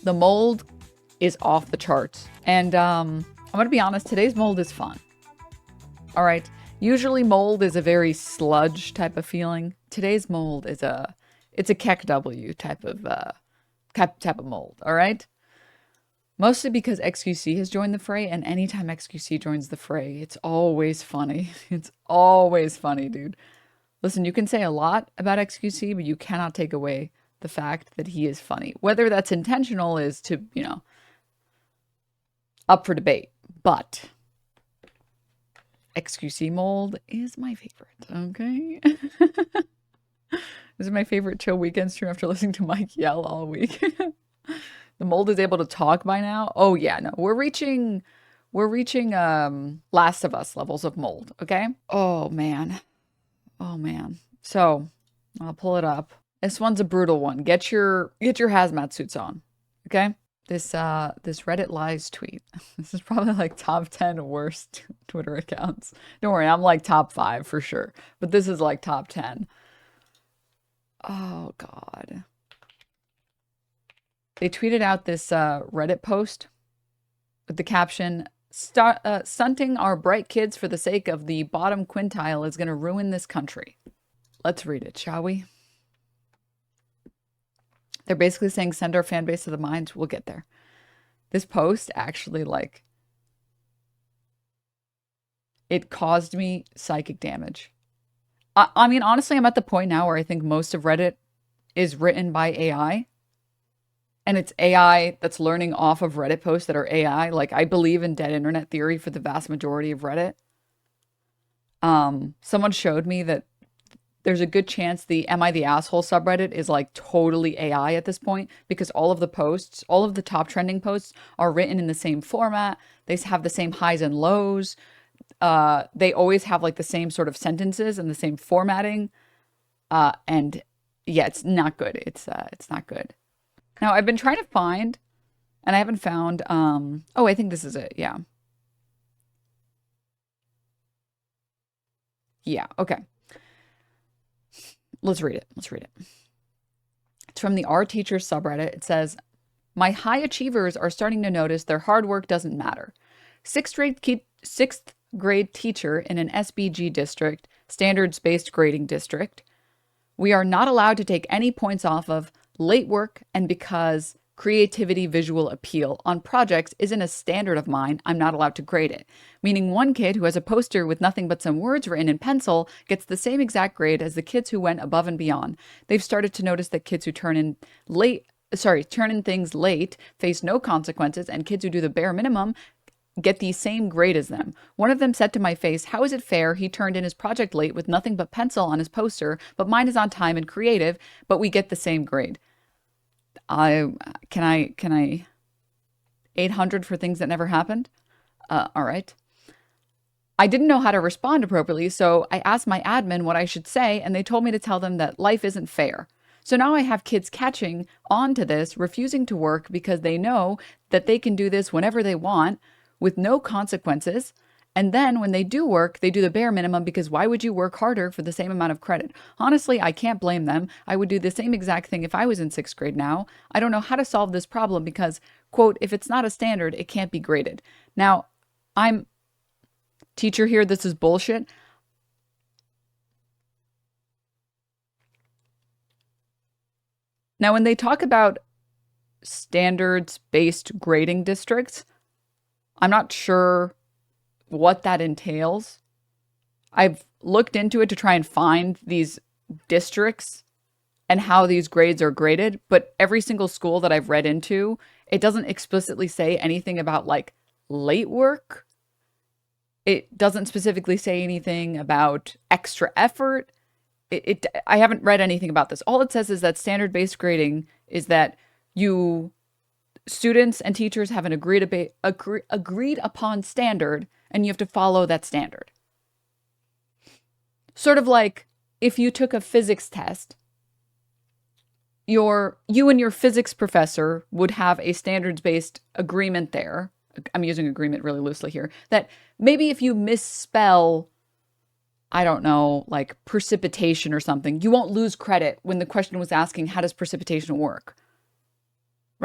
The mold is off the charts. And I'm going to be honest, today's mold is fun. All right. Usually mold is a very sludge type of feeling. Today's mold is it's a Keck W type of mold. All right. Mostly because XQC has joined the fray, and anytime XQC joins the fray, it's always funny. It's always funny, dude. Listen, you can say a lot about XQC, but you cannot take away the fact that he is funny. Whether that's intentional is to, up for debate. But XQC mold is my favorite, okay? This is my favorite chill weekend stream after listening to Mike yell all week. The mold is able to talk by now. Oh yeah, no. We're reaching Last of Us levels of mold, okay? Oh man. Oh man. So, I'll pull it up. This one's a brutal one. Get your hazmat suits on, okay? This Reddit lies tweet. This is probably like top 10 worst Twitter accounts. Don't worry, I'm like top 5 for sure, but this is like top 10. Oh god. They tweeted out this Reddit post with the caption, stunting our bright kids for the sake of the bottom quintile is going to ruin this country. Let's read it, shall we? They're basically saying send our fan base to the mines. We'll get there. This post actually, like, it caused me psychic damage. I mean, honestly, I'm at the point now where I think most of Reddit is written by AI. And it's AI that's learning off of Reddit posts that are AI. Like, I believe in dead internet theory for the vast majority of Reddit. Someone showed me that there's a good chance the Am I the Asshole subreddit is like totally AI at this point, because all of the posts, all of the top trending posts are written in the same format. They have the same highs and lows. They always have like the same sort of sentences and the same formatting. And yeah, it's not good. It's not good. Now, I've been trying to find, and I haven't found, oh, I think this is it, yeah. Yeah, okay. Let's read it. It's from the Our Teachers subreddit. It says, my high achievers are starting to notice their hard work doesn't matter. Sixth grade teacher in an SBG district, standards-based grading district. We are not allowed to take any points off of late work, and because creativity visual appeal on projects isn't a standard of mine, I'm not allowed to grade it. Meaning one kid who has a poster with nothing but some words written in pencil gets the same exact grade as the kids who went above and beyond. They've started to notice that kids who turn in things late face no consequences, and kids who do the bare minimum get the same grade as them. One of them said to my face, how is it fair he turned in his project late with nothing but pencil on his poster, but mine is on time and creative, but we get the same grade? Can I 800 for things that never happened? All right. I didn't know how to respond appropriately, so I asked my admin what I should say, and they told me to tell them that life isn't fair. So now I have kids catching on to this, refusing to work because they know that they can do this whenever they want with no consequences. And then when they do work, they do the bare minimum, because why would you work harder for the same amount of credit? Honestly, I can't blame them. I would do the same exact thing if I was in 6th grade now. I don't know how to solve this problem because, quote, if it's not a standard, it can't be graded. Now, I'm teacher here. This is bullshit. Now, when they talk about standards-based grading districts, I'm not sure what that entails. I've looked into it to try and find these districts and how these grades are graded, but every single school that I've read into, it doesn't explicitly say anything about like late work. It doesn't specifically say anything about extra effort. I haven't read anything about this. All it says is that standard-based grading is that students and teachers have an agreed upon standard, and you have to follow that standard. Sort of like if you took a physics test, you and your physics professor would have a standards-based agreement there. I'm using agreement really loosely here. That maybe if you misspell, I don't know, like precipitation or something, you won't lose credit when the question was asking, how does precipitation work?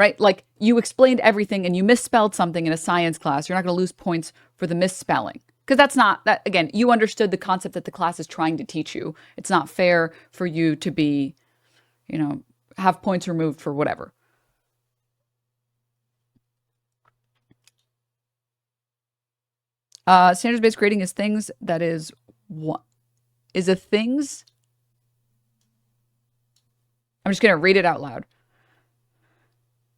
right? Like you explained everything and you misspelled something in a science class. You're not going to lose points for the misspelling. Because that's not that, again, you understood the concept that the class is trying to teach you. It's not fair for you to be, have points removed for whatever. Standards-based grading is things that is what is a things. I'm just going to read it out loud.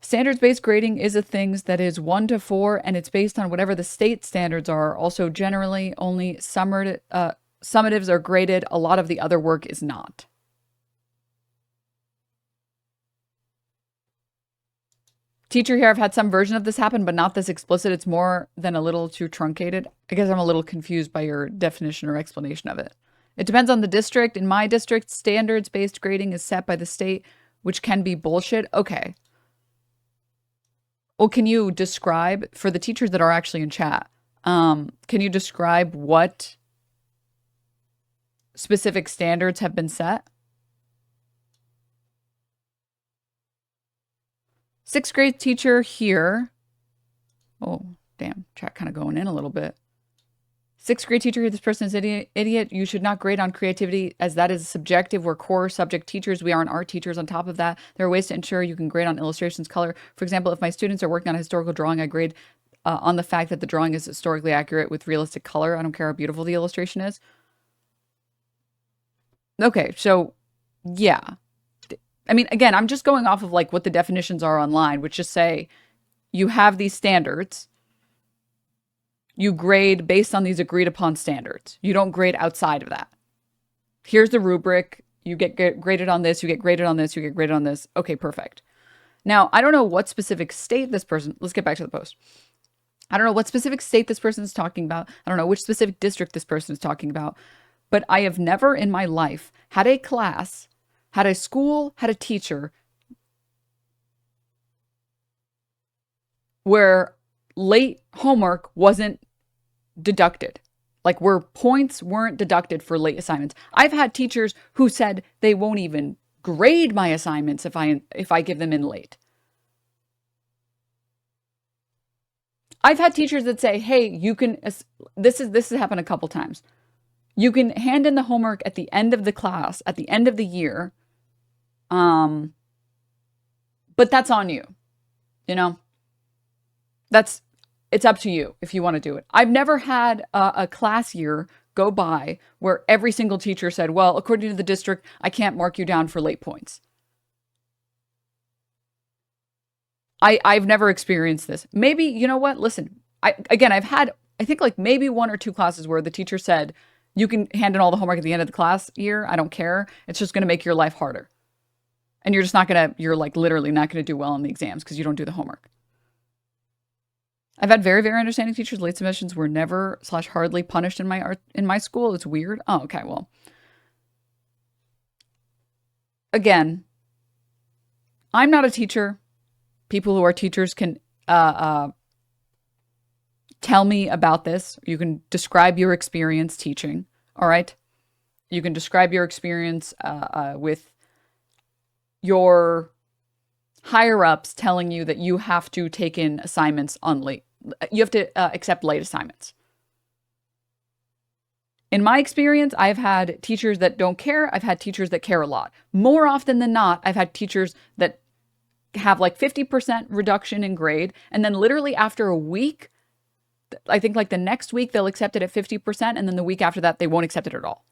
Standards-based grading is a things that is 1 to 4, and it's based on whatever the state standards are. Also, generally, only summatives are graded. A lot of the other work is not. Teacher here, I've had some version of this happen, but not this explicit. It's more than a little too truncated. I guess I'm a little confused by your definition or explanation of it. It depends on the district. In my district, standards-based grading is set by the state, which can be bullshit. Okay. Well, can you describe, for the teachers that are actually in chat, can you describe what specific standards have been set? 6th grade teacher here. Oh, damn. Chat kind of going in a little bit. 6th grade teacher here. This person is idiot. You should not grade on creativity as that is subjective. We're core subject teachers. We aren't art teachers. On top of that, there are ways to ensure you can grade on illustrations, color. For example, if my students are working on a historical drawing, I grade on the fact that the drawing is historically accurate with realistic color. I don't care how beautiful the illustration is. Okay, so yeah. I mean, again, I'm just going off of like what the definitions are online, which just say you have these standards. You grade based on these agreed upon standards. You don't grade outside of that. Here's the rubric. You get graded on this. You get graded on this. You get graded on this. Okay, perfect. Now, I don't know what specific state this person, let's get back to the post. I don't know what specific state this person is talking about. I don't know which specific district this person is talking about. But I have never in my life had a class, had a school, had a teacher where late homework wasn't deducted. Like where points weren't deducted for late assignments. I've had teachers who said they won't even grade my assignments if I give them in late. I've had teachers that say, hey, you can, this has happened a couple times. You can hand in the homework at the end of the class, at the end of the year. But that's on you, it's up to you if you want to do it. I've never had a class year go by where every single teacher said, well, according to the district, I can't mark you down for late points. I've never experienced this. Maybe, you know what? Listen, I've had, I think like maybe 1 or 2 classes where the teacher said, you can hand in all the homework at the end of the class year. I don't care. It's just going to make your life harder. And you're just not going to, you're like literally not going to do well on the exams because you don't do the homework. I've had very, very understanding teachers. Late submissions were never / hardly punished in my school. It's weird. Oh, okay. Well, again, I'm not a teacher. People who are teachers can tell me about this. You can describe your experience teaching. All right. You can describe your experience with your higher ups telling you that you have to take in assignments on late. You have to accept late assignments. In my experience, I've had teachers that don't care. I've had teachers that care a lot. More often than not, I've had teachers that have like 50% reduction in grade. And then literally after a week, I think like the next week, they'll accept it at 50%. And then the week after that, they won't accept it at all.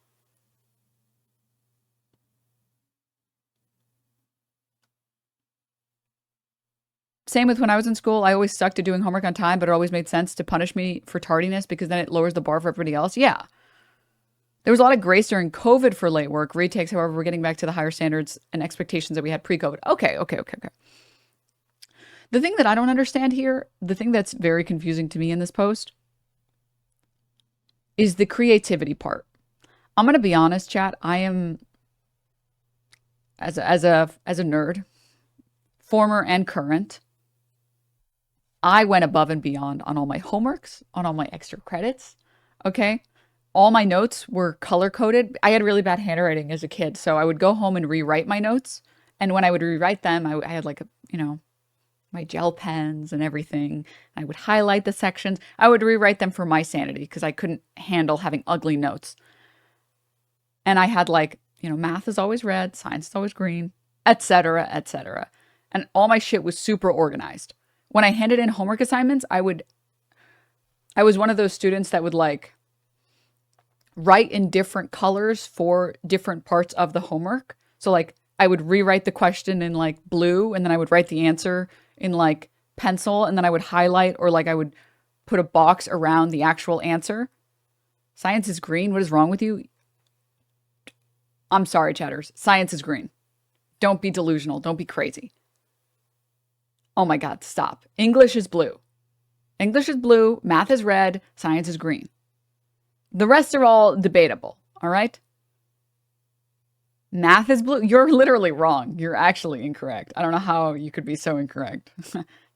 Same with when I was in school. I always stuck to doing homework on time, but it always made sense to punish me for tardiness because then it lowers the bar for everybody else. Yeah. There was a lot of grace during COVID for late work. Retakes, however, we're getting back to the higher standards and expectations that we had pre-COVID. Okay. The thing that I don't understand here, the thing that's very confusing to me in this post is the creativity part. I'm going to be honest, chat. I am, as a nerd, former and current, I went above and beyond on all my homeworks, on all my extra credits. Okay. All my notes were color coded. I had really bad handwriting as a kid. So I would go home and rewrite my notes. And when I would rewrite them, I had like a, my gel pens and everything. I would highlight the sections. I would rewrite them for my sanity because I couldn't handle having ugly notes. And I had like, math is always red, science is always green, etc., etc. And all my shit was super organized. When I handed in homework assignments, I was one of those students that would like write in different colors for different parts of the homework. So like I would rewrite the question in like blue, and then I would write the answer in like pencil, and then I would highlight, or like I would put a box around the actual answer. Science is green. What is wrong with you? I'm sorry, chatters. Science is green. Don't be delusional. Don't be crazy. Oh my God, stop. English is blue. English is blue. Math is red. Science is green. The rest are all debatable. All right? Math is blue. You're literally wrong. You're actually incorrect. I don't know how you could be so incorrect.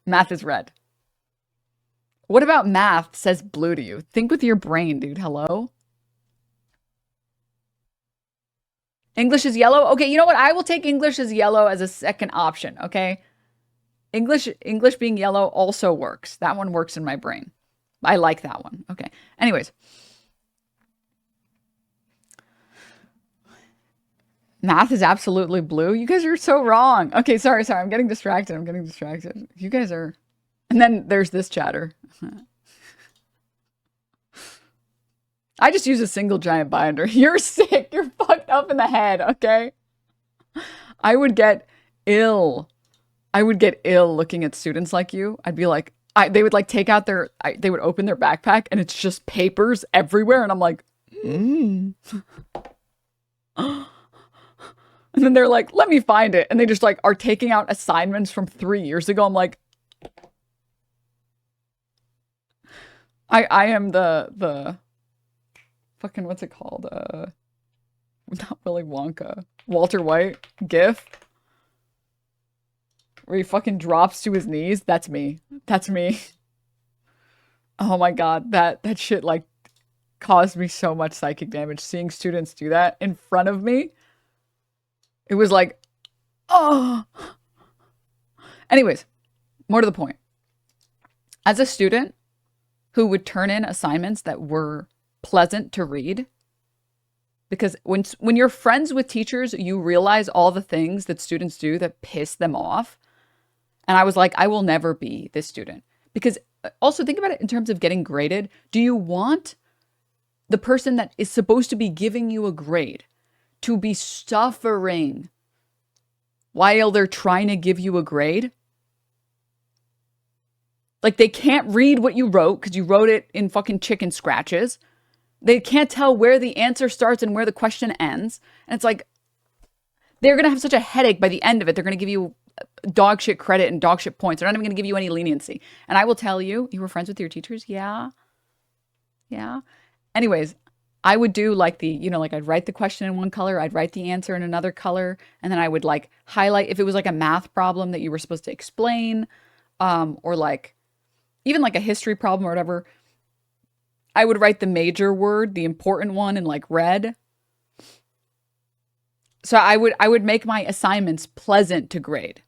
Math is red. What about math says blue to you? Think with your brain, dude. Hello? English is yellow? Okay, you know what? I will take English as yellow as a second option, okay? English being yellow also works. That one works in my brain. I like that one. Okay. Anyways. Math is absolutely blue. You guys are so wrong. Okay, sorry. I'm getting distracted. You guys are... And then there's this chatter. I just use a single giant binder. You're sick. You're fucked up in the head, okay? I would get ill. Looking at students like you. I'd be like, they would like take out they would open their backpack and it's just papers everywhere. And I'm like, And then they're like, let me find it. And they just like are taking out assignments from 3 years ago. I'm like, I am the fucking, what's it called? Not Willy Wonka. Walter White gif. Where he fucking drops to his knees. That's me. Oh my God. That shit like caused me so much psychic damage. Seeing students do that in front of me. It was like, oh. Anyways, more to the point. As a student who would turn in assignments that were pleasant to read, because when you're friends with teachers, you realize all the things that students do that piss them off. And I was like, I will never be this student. Because also think about it in terms of getting graded. Do you want the person that is supposed to be giving you a grade to be suffering while they're trying to give you a grade? Like they can't read what you wrote because you wrote it in fucking chicken scratches. They can't tell where the answer starts and where the question ends. And it's like, they're going to have such a headache by the end of it. They're going to give you dog shit credit and dog shit points. They're not even going to give you any leniency. And I will tell you, you were friends with your teachers? Yeah. Anyways, I would do like like I'd write the question in one color, I'd write the answer in another color, and then I would like highlight if it was like a math problem that you were supposed to explain, or like even like a history problem or whatever. I would write the major word, the important one, in like red. So I would make my assignments pleasant to grade.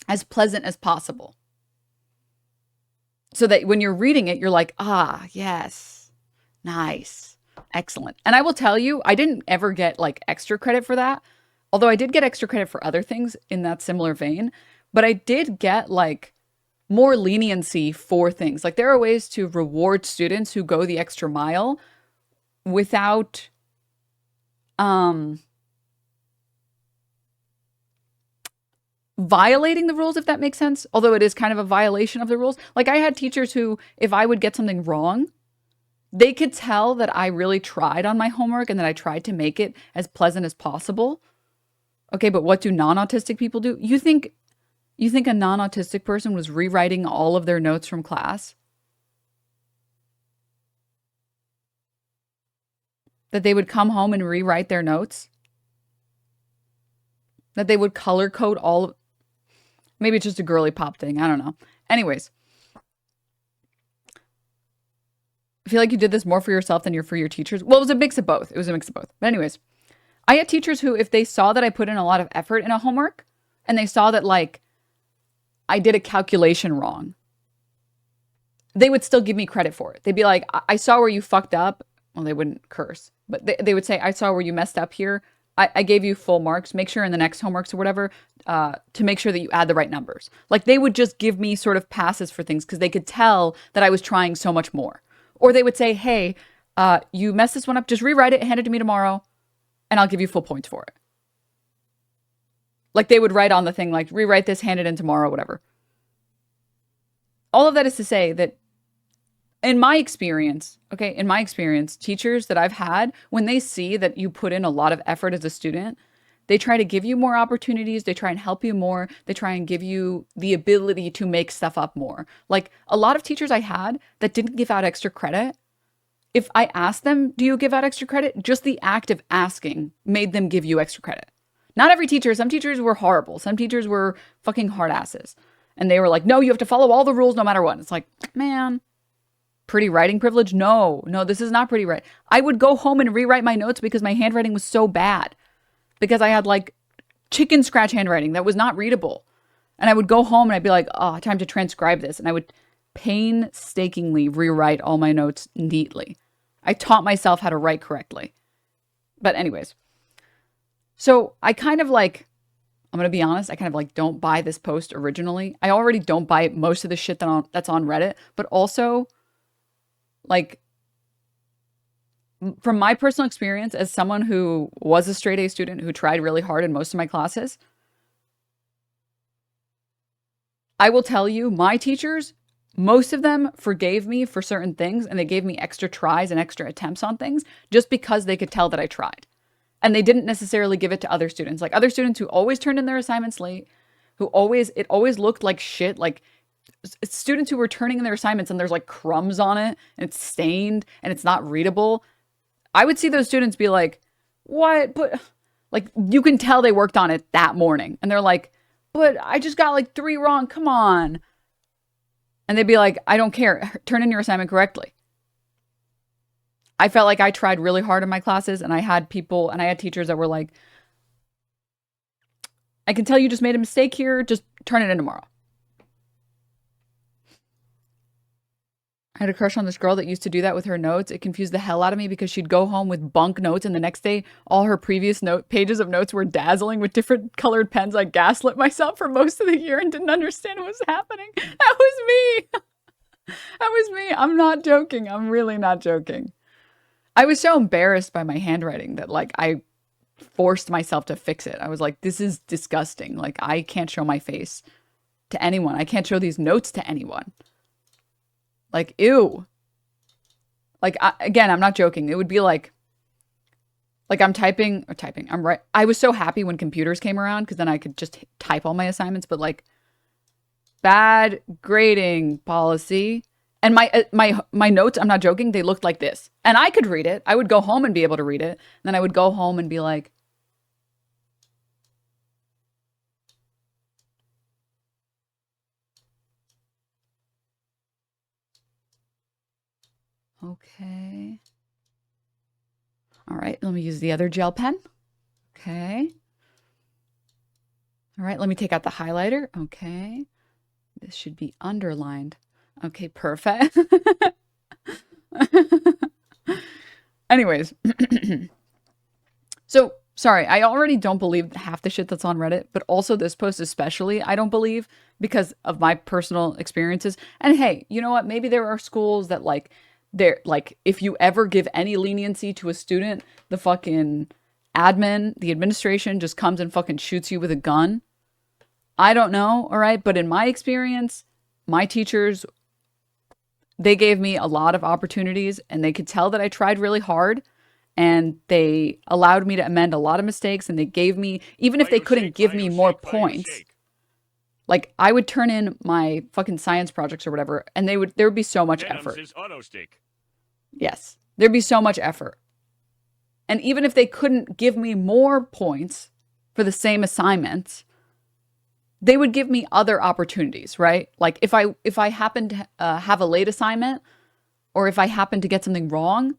As pleasant as possible. So that when you're reading it, you're like, ah, yes, nice, excellent. And I will tell you, I didn't ever get like extra credit for that. Although I did get extra credit for other things in that similar vein. But I did get like more leniency for things. Like there are ways to reward students who go the extra mile without violating the rules, if that makes sense. Although it is kind of a violation of the rules. Like I had teachers who, if I would get something wrong, they could tell that I really tried on my homework and that I tried to make it as pleasant as possible. Okay, but what do non-autistic people do? You think a non-autistic person was rewriting all of their notes from class? That they would come home and rewrite their notes? That they would color code all... Maybe it's just a girly pop thing. I don't know. Anyways. I feel like you did this more for yourself than for your teachers. Well, it was a mix of both. But anyways. I had teachers who, if they saw that I put in a lot of effort in a homework, and they saw that, like, I did a calculation wrong, they would still give me credit for it. They'd be like, I saw where you fucked up. Well, they wouldn't curse, but they would say, I saw where you messed up here. I gave you full marks. Make sure in the next homeworks or whatever, to make sure that you add the right numbers. Like they would just give me sort of passes for things because they could tell that I was trying so much more. Or they would say, hey, you messed this one up. Just rewrite it, hand it to me tomorrow, and I'll give you full points for it. Like they would write on the thing, like rewrite this, hand it in tomorrow, whatever. All of that is to say that in my experience, teachers that I've had, when they see that you put in a lot of effort as a student, they try to give you more opportunities. They try and help you more. They try and give you the ability to make stuff up more. Like a lot of teachers I had that didn't give out extra credit, if I asked them, do you give out extra credit? Just the act of asking made them give you extra credit. Not every teacher. Some teachers were horrible. Some teachers were fucking hard asses. And they were like, no, you have to follow all the rules no matter what. It's like, man, pretty writing privilege? No, this is not pretty writing. I would go home and rewrite my notes because my handwriting was so bad. Because I had like chicken scratch handwriting that was not readable. And I would go home and I'd be like, oh, time to transcribe this. And I would painstakingly rewrite all my notes neatly. I taught myself how to write correctly. But anyways, so I kind of like, I'm going to be honest, I kind of like don't buy this post originally. I already don't buy most of the shit that's on Reddit, but also like from my personal experience as someone who was a straight A student who tried really hard in most of my classes, I will tell you, my teachers, most of them forgave me for certain things and they gave me extra tries and extra attempts on things just because they could tell that I tried. And they didn't necessarily give it to other students. Like other students who always turned in their assignments late, it always looked like shit. Like students who were turning in their assignments and there's like crumbs on it and it's stained and it's not readable. I would see those students be like, what? But like, you can tell they worked on it that morning. And they're like, but I just got like 3 wrong. Come on. And they'd be like, I don't care. Turn in your assignment correctly. I felt like I tried really hard in my classes and I had teachers that were like, I can tell you just made a mistake here. Just turn it in tomorrow. I had a crush on this girl that used to do that with her notes. It confused the hell out of me because she'd go home with bunk notes and the next day, all her previous pages of notes were dazzling with different colored pens. I gaslit myself for most of the year and didn't understand what was happening. That was me. That was me. I'm not joking. I'm really not joking. I was so embarrassed by my handwriting that like I forced myself to fix it. I was like, this is disgusting. Like I can't show my face to anyone. I can't show these notes to anyone. Like, ew. Like, again, I'm not joking. It would be like I'm typing. I'm right. I was so happy when computers came around because then I could just type all my assignments. But like, bad grading policy. And my notes, I'm not joking, they looked like this. And I could read it. I would go home and be able to read it. And then I would go home and be like, okay. All right, let me use the other gel pen. Okay. All right, let me take out the highlighter. Okay. This should be underlined. Okay, perfect. Anyways. So, sorry, I already don't believe half the shit that's on Reddit, but also this post especially, I don't believe because of my personal experiences. And hey, you know what? Maybe there are schools that like, they're like, if you ever give any leniency to a student, the fucking admin, the administration just comes and fucking shoots you with a gun. I don't know, all right? But in my experience, my teachers, they gave me a lot of opportunities and they could tell that I tried really hard and they allowed me to amend a lot of mistakes and they gave me, even if they couldn't give me more points, like I would turn in my fucking science projects or whatever and there would be so much effort. Yes, there'd be so much effort. And even if they couldn't give me more points for the same assignments, they would give me other opportunities, right? Like if I happened to have a late assignment or if I happened to get something wrong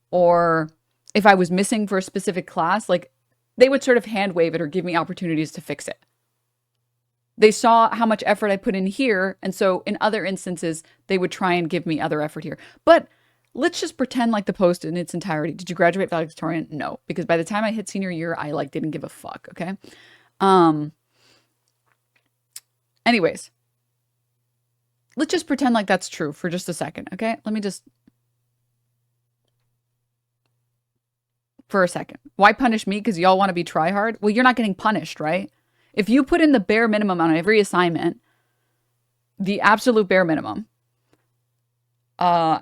or if I was missing for a specific class, like they would sort of hand wave it or give me opportunities to fix it. They saw how much effort I put in here. And so in other instances, they would try and give me other effort here. But let's just pretend like the post in its entirety. Did you graduate valedictorian? No, because by the time I hit senior year, I like didn't give a fuck. Okay. Anyways, let's just pretend like that's true for just a second. Okay. Let me just, for a second. Why punish me? Because y'all want to be try hard? Well, you're not getting punished, right? If you put in the bare minimum on every assignment, the absolute bare minimum, and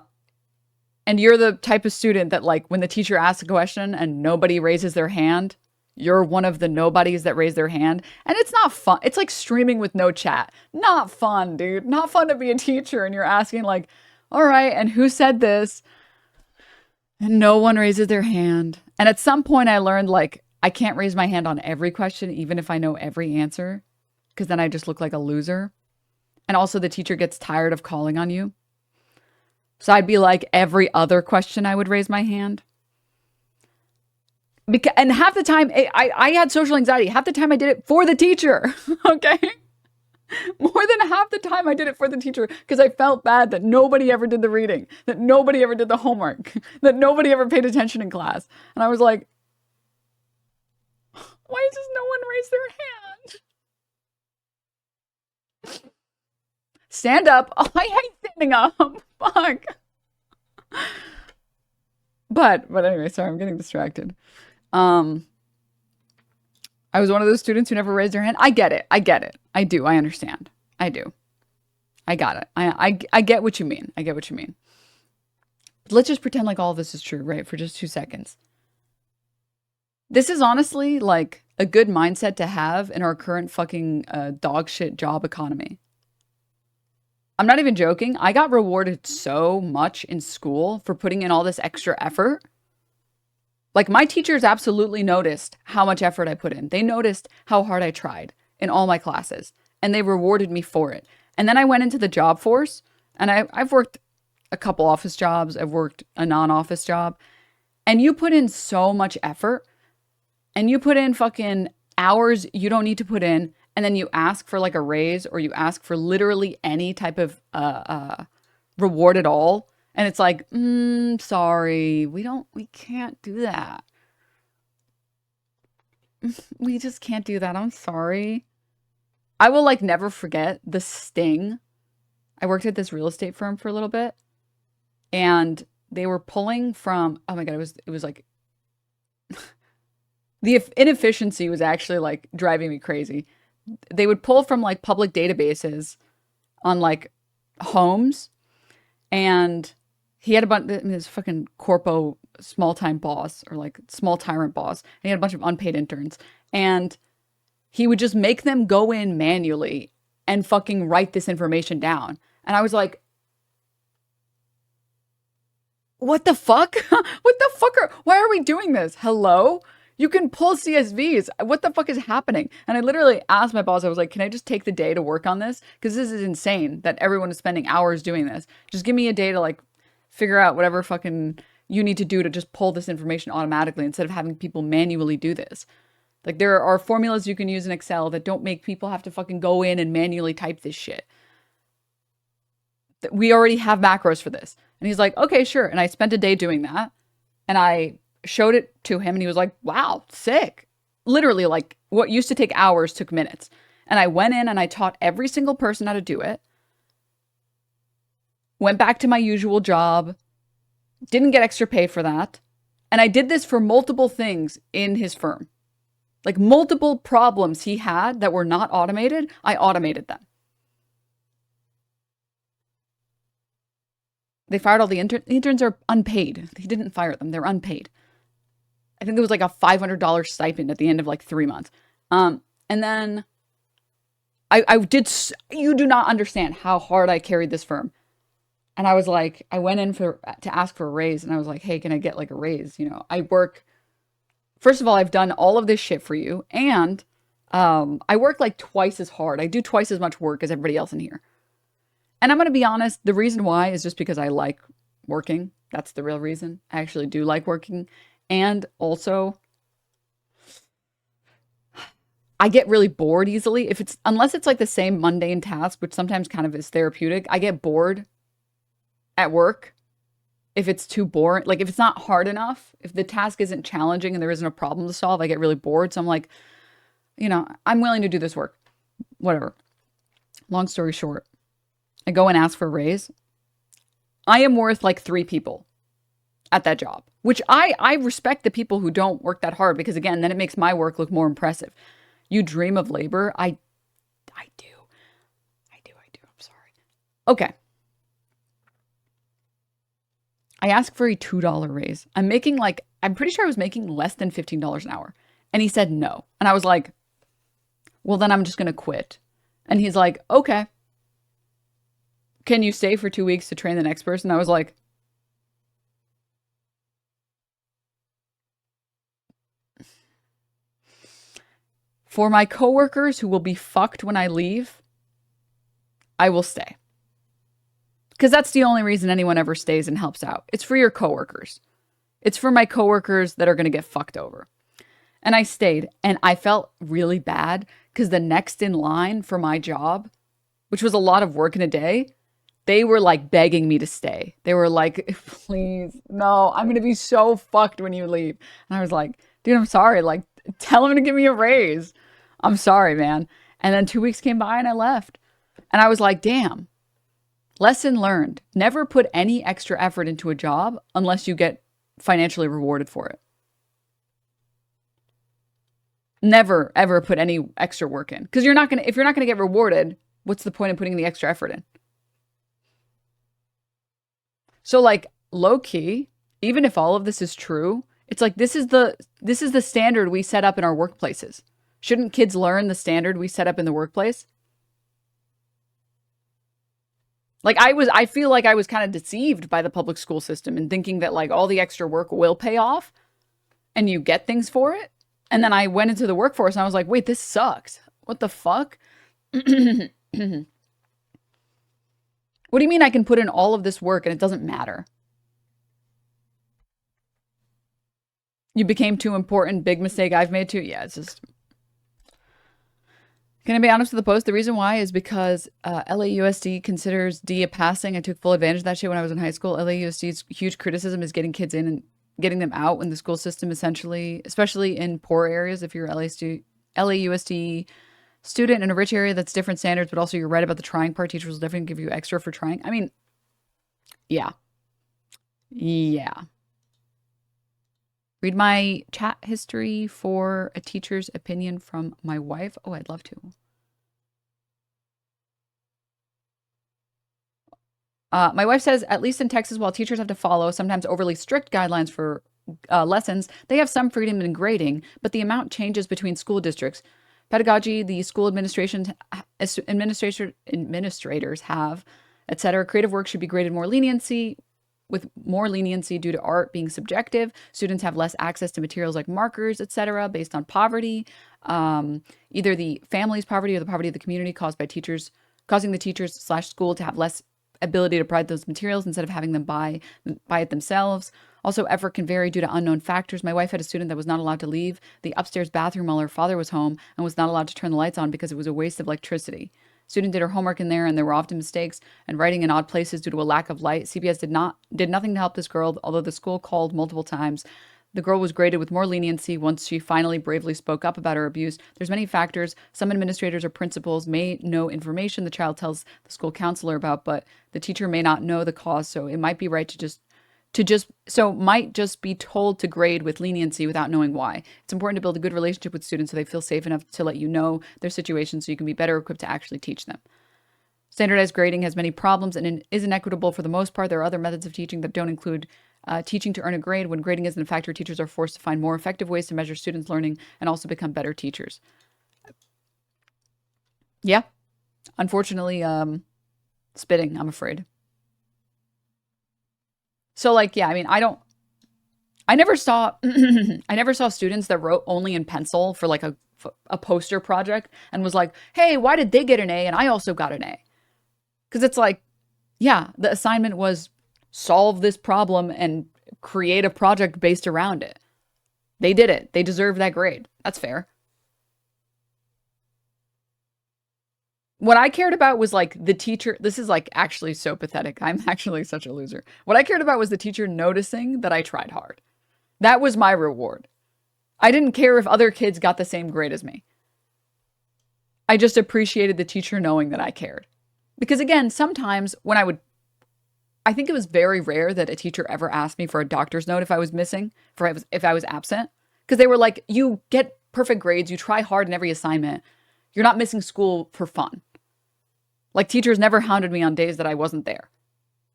you're the type of student that, like, when the teacher asks a question and nobody raises their hand, you're one of the nobodies that raise their hand. And it's not fun. It's like streaming with no chat. Not fun, dude. Not fun to be a teacher and you're asking, like, all right, and who said this? And no one raises their hand. And at some point I learned, like, I can't raise my hand on every question, even if I know every answer, because then I just look like a loser. And also the teacher gets tired of calling on you. So I'd be like, every other question I would raise my hand. And half the time, I had social anxiety. Half the time I did it for the teacher, okay? More than half the time I did it for the teacher because I felt bad that nobody ever did the reading, that nobody ever did the homework, that nobody ever paid attention in class. And I was like, why does no one raise their hand? Stand up. Oh, I hate standing up. Fuck. But anyway, sorry, I'm getting distracted. I was one of those students who never raised their hand. I get it. I do. I understand. I do. I got it. I get what you mean. I get what you mean. But let's just pretend like all of this is true, right? For just 2 seconds. This is honestly like a good mindset to have in our current fucking dog shit job economy. I'm not even joking. I got rewarded so much in school for putting in all this extra effort. Like, my teachers absolutely noticed how much effort I put in. They noticed how hard I tried in all my classes, and they rewarded me for it. And then I went into the job force, and I've worked a couple office jobs. I've worked a non-office job. And you put in so much effort, and you put in fucking hours you don't need to put in, and then you ask for like a raise, or you ask for literally any type of reward at all. And it's like, sorry, we can't do that. We just can't do that. I'm sorry. I will like never forget the sting. I worked at this real estate firm for a little bit, and they were pulling from, oh my God, it was like, the inefficiency was actually like driving me crazy. They would pull from like public databases on like homes, and he had a bunch, this fucking corpo small-time boss, or like small tyrant boss, and he had a bunch of unpaid interns, and he would just make them go in manually and fucking write this information down. And I was like, what the fuck? What the fuck why are we doing this? Hello? You can pull CSVs. What the fuck is happening? And I literally asked my boss, I was like, can I just take the day to work on this? Because this is insane that everyone is spending hours doing this. Just give me a day to like figure out whatever fucking you need to do to just pull this information automatically instead of having people manually do this. Like, there are formulas you can use in Excel that don't make people have to fucking go in and manually type this shit. We already have macros for this. And he's like, okay, sure. And I spent a day doing that. And I showed it to him, and he was like, wow, sick. Literally, like, what used to take hours took minutes. And I went in and I taught every single person how to do it. Went back to my usual job. Didn't get extra pay for that. And I did this for multiple things in his firm. Like, multiple problems he had that were not automated, I automated them. They fired all the interns. The interns are unpaid. He didn't fire them. They're unpaid. I think it was like a $500 stipend at the end of like 3 months. And then I did, you do not understand how hard I carried this firm. And I was like, I went in to ask for a raise, and I was like, hey, can I get like a raise? You know, I work, first of all, I've done all of this shit for you. And I work like twice as hard. I do twice as much work as everybody else in here. And I'm going to be honest, the reason why is just because I like working. That's the real reason. I actually do like working. And also, I get really bored easily. Unless it's like the same mundane task, which sometimes kind of is therapeutic, I get bored at work if it's too boring. Like if it's not hard enough, if the task isn't challenging and there isn't a problem to solve, I get really bored. So I'm like, I'm willing to do this work. Whatever. Long story short, I go and ask for a raise. I am worth like 3 people at that job, which I respect the people who don't work that hard because again, then it makes my work look more impressive. You dream of labor. I do. I'm sorry. Okay. I asked for a $2 raise. I'm pretty sure I was making less than $15 an hour. And he said no. And I was like, well, then I'm just going to quit. And he's like, okay. Can you stay for 2 weeks to train the next person? I was like, for my coworkers who will be fucked when I leave, I will stay. Because that's the only reason anyone ever stays and helps out. It's for your coworkers. It's for my coworkers that are going to get fucked over. And I stayed, and I felt really bad because the next in line for my job, which was a lot of work in a day, they were like begging me to stay. They were like, please, no, I'm going to be so fucked when you leave. And I was like, dude, I'm sorry. Like, tell him to give me a raise. I'm sorry, man. And then 2 weeks came by and I left. And I was like, damn. Lesson learned. Never put any extra effort into a job unless you get financially rewarded for it. Never, ever put any extra work in. Because if you're not going to get rewarded, what's the point of putting the extra effort in? So like low key, even if all of this is true, it's like this is the standard we set up in our workplaces. Shouldn't kids learn the standard we set up in the workplace? Like I feel like I was kind of deceived by the public school system and thinking that like all the extra work will pay off and you get things for it. And then I went into the workforce and I was like, wait, this sucks. What the fuck? What do you mean I can put in all of this work and it doesn't matter? You became too important. Big mistake I've made too. Yeah, it's just... Can I be honest with the post? The reason why is because LAUSD considers D a passing. I took full advantage of that shit when I was in high school. LAUSD's huge criticism is getting kids in and getting them out when the school system essentially, especially in poor areas, if you're LAUSD student in a rich area, that's different standards, but also you're right about the trying part. Teachers will definitely give you extra for trying. I mean, yeah. Yeah. Read my chat history for a teacher's opinion from my wife. Oh, I'd love to. My wife says, at least in Texas, while teachers have to follow sometimes overly strict guidelines for lessons, they have some freedom in grading, but the amount changes between school districts. Pedagogy, the school administrators have, etc. Creative work should be graded with more leniency due to art being subjective. Students have less access to materials like markers, etc., based on poverty, either the family's poverty or the poverty of the community causing the teachers/school to have less ability to provide those materials instead of having them buy it themselves. Also, effort can vary due to unknown factors. My wife had a student that was not allowed to leave the upstairs bathroom while her father was home and was not allowed to turn the lights on because it was a waste of electricity. Student did her homework in there and there were often mistakes and writing in odd places due to a lack of light. CPS did nothing to help this girl, although the school called multiple times. The girl was graded with more leniency once she finally bravely spoke up about her abuse. There's many factors. Some administrators or principals may know information the child tells the school counselor about, but the teacher may not know the cause. So it might be right might just be told to grade with leniency without knowing why. It's important to build a good relationship with students so they feel safe enough to let you know their situation so you can be better equipped to actually teach them. Standardized grading has many problems and is inequitable for the most part. There are other methods of teaching that don't include teaching to earn a grade. When grading isn't a factor, teachers are forced to find more effective ways to measure students' learning and also become better teachers. Yeah. Unfortunately, spitting, I'm afraid. So like, yeah, I mean, I never saw students that wrote only in pencil for like a poster project and was like, hey, why did they get an A and I also got an A? Because it's like, yeah, the assignment was solve this problem and create a project based around it. They did it. They deserve that grade. That's fair. What I cared about was like the teacher. This is like actually so pathetic. I'm actually such a loser. What I cared about was the teacher noticing that I tried hard. That was my reward. I didn't care if other kids got the same grade as me. I just appreciated the teacher knowing that I cared. Because again, sometimes when I think it was very rare that a teacher ever asked me for a doctor's note if I was missing, if I was absent. Because they were like, you get perfect grades, you try hard in every assignment. You're not missing school for fun. Like teachers never hounded me on days that I wasn't there.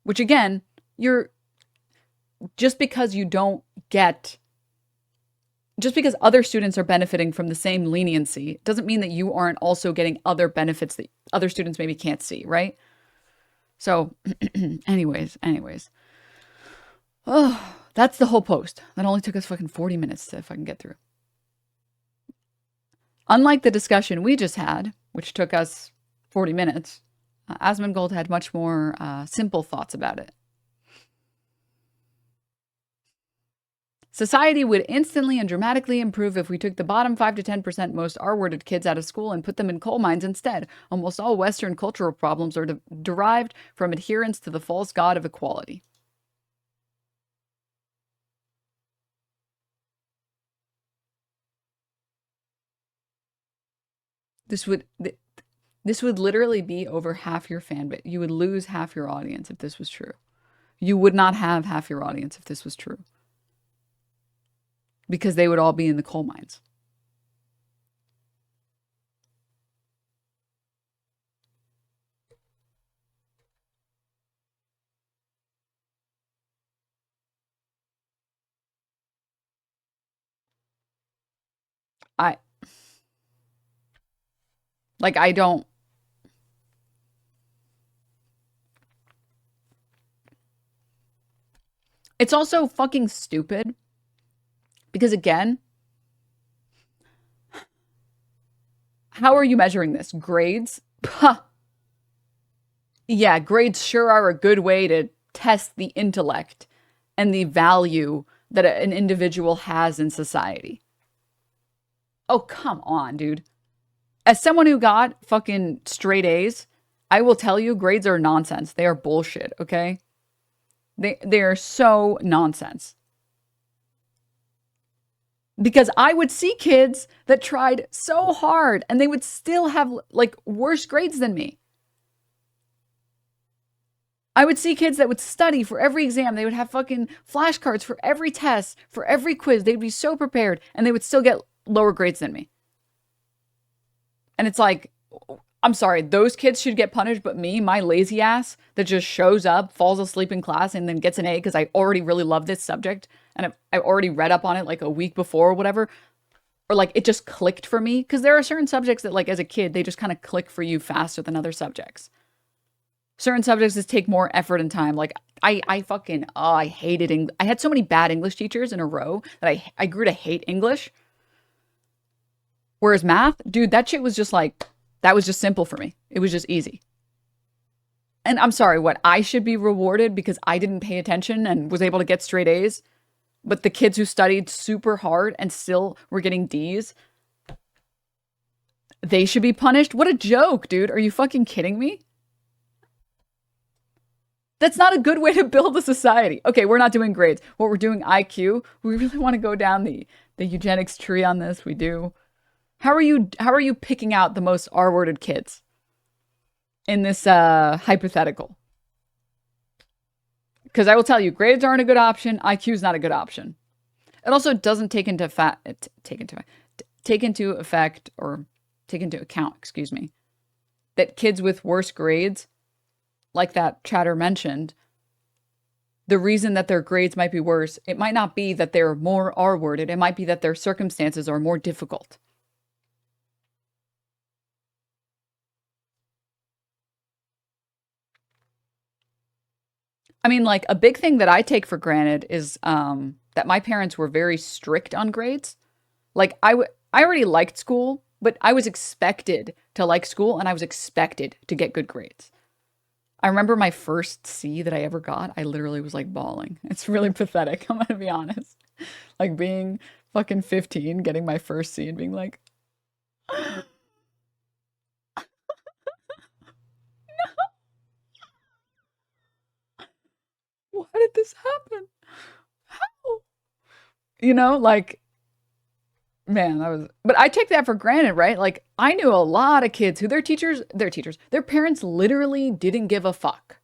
Which again, just because other students are benefiting from the same leniency doesn't mean that you aren't also getting other benefits that other students maybe can't see, right? So anyways. Oh, that's the whole post. That only took us fucking 40 minutes to fucking get through. Unlike the discussion we just had, which took us 40 minutes, Asmongold had much more simple thoughts about it. Society would instantly and dramatically improve if we took the bottom 5 to 10% most R-worded kids out of school and put them in coal mines instead. Almost all Western cultural problems are derived from adherence to the false god of equality. This would literally be over half your fan base. You would lose half your audience if this was true. You would not have half your audience if this was true. Because they would all be in the coal mines. I don't. It's also fucking stupid. Because again, how are you measuring this? Grades? Yeah, grades sure are a good way to test the intellect and the value that an individual has in society. Oh, come on, dude. As someone who got fucking straight A's, I will tell you grades are nonsense. They are bullshit, okay? They are so nonsense. Because I would see kids that tried so hard and they would still have like worse grades than me. I would see kids that would study for every exam. They would have fucking flashcards for every test, for every quiz. They'd be so prepared and they would still get lower grades than me. And it's like, I'm sorry, those kids should get punished, but me, my lazy ass that just shows up, falls asleep in class, and then gets an A because I already really love this subject and I already read up on it like a week before or whatever. Or like it just clicked for me because there are certain subjects that like as a kid, they just kind of click for you faster than other subjects. Certain subjects just take more effort and time. Like I fucking, I hated English. I had so many bad English teachers in a row that I grew to hate English. Whereas math, dude, that shit was just like, that was just simple for me. It was just easy. And I'm sorry, what? I should be rewarded because I didn't pay attention and was able to get straight A's? But the kids who studied super hard and still were getting D's, they should be punished? What a joke, dude. Are you fucking kidding me? That's not a good way to build a society. Okay, we're not doing grades. What we're doing IQ. We really want to go down the eugenics tree on this. We do. How are you picking out the most R-worded kids in this hypothetical? Because I will tell you, grades aren't a good option. IQ is not a good option. It also doesn't take into account, excuse me, that kids with worse grades, like that chatter mentioned, the reason that their grades might be worse, it might not be that they're more R-worded. It might be that their circumstances are more difficult. I mean, like a big thing that I take for granted is that my parents were very strict on grades. Like I already liked school, but I was expected to like school and I was expected to get good grades. I remember my first C that I ever got, I literally was like bawling. It's really pathetic, I'm gonna be honest. Like being fucking 15, getting my first C and being like, this happen? How? You know, like, man, but I take that for granted, right? Like, I knew a lot of kids who their parents literally didn't give a fuck.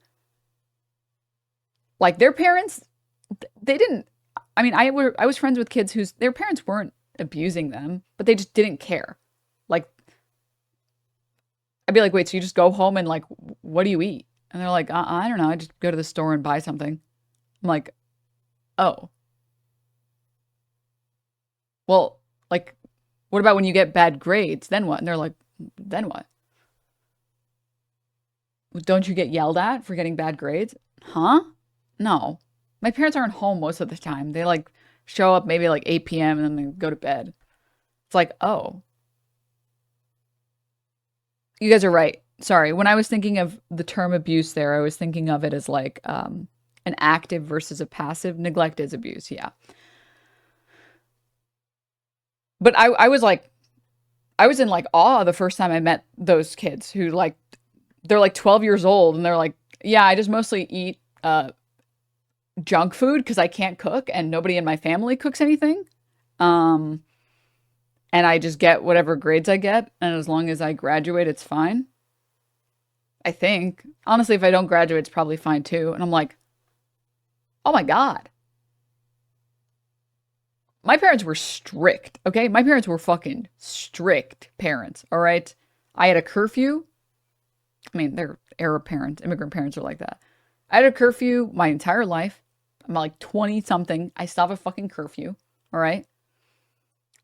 Like, their parents, they didn't, I mean, I was friends with kids their parents weren't abusing them, but they just didn't care. Like, I'd be like, wait, so you just go home and like, what do you eat? And they're like, I don't know. I just go to the store and buy something. I'm like, oh, well, like, what about when you get bad grades? Then what? And they're like, then what? Don't you get yelled at for getting bad grades? Huh? No. My parents aren't home most of the time. They like show up maybe like 8 p.m. and then they go to bed. It's like, oh. You guys are right. Sorry. When I was thinking of the term abuse there, I was thinking of it as like an active versus a passive. Neglect is abuse, yeah. But I was like, I was in like awe the first time I met those kids who like, they're like 12 years old and they're like, yeah, I just mostly eat junk food because I can't cook and nobody in my family cooks anything. And I just get whatever grades I get. And as long as I graduate, it's fine. I think. Honestly, if I don't graduate, it's probably fine too. And I'm like, oh my God. My parents were strict, okay? My parents were fucking strict parents, all right? I had a curfew. I mean, they're Arab parents, immigrant parents are like that. I had a curfew my entire life. I'm like 20 something. I still have a fucking curfew, all right?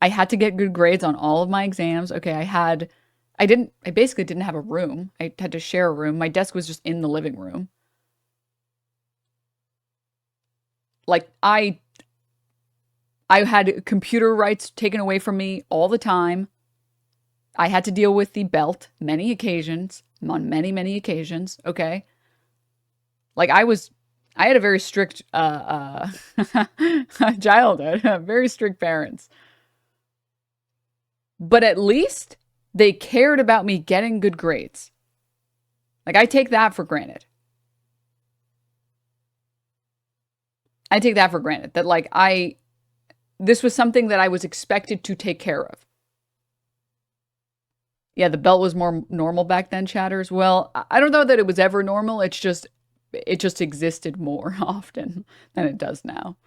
I had to get good grades on all of my exams. Okay, I basically didn't have a room. I had to share a room. My desk was just in the living room. Like, I had computer rights taken away from me all the time. I had to deal with the belt many occasions, on many, many occasions, okay? Like, I had a very strict childhood, very strict parents. But at least they cared about me getting good grades. Like, I take that for granted. I take that for granted. That, like, this was something that I was expected to take care of. Yeah, the belt was more normal back then, chatters. Well, I don't know that it was ever normal. It just existed more often than it does now.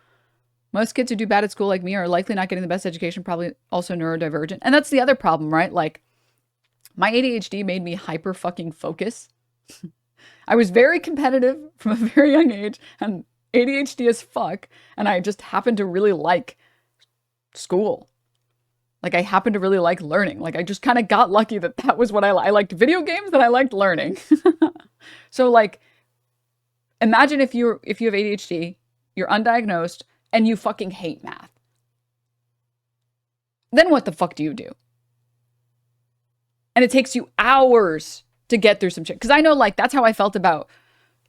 Most kids who do bad at school like me are likely not getting the best education, probably also neurodivergent. And that's the other problem, right? Like, my ADHD made me hyper fucking focus. I was very competitive from a very young age and ADHD as fuck. And I just happened to really like school. Like, I happened to really like learning. Like, I just kind of got lucky that was what I liked video games and I liked learning. So, like, imagine if you have ADHD, you're undiagnosed, and you fucking hate math. Then what the fuck do you do? And it takes you hours to get through some shit. Because I know, like, that's how I felt about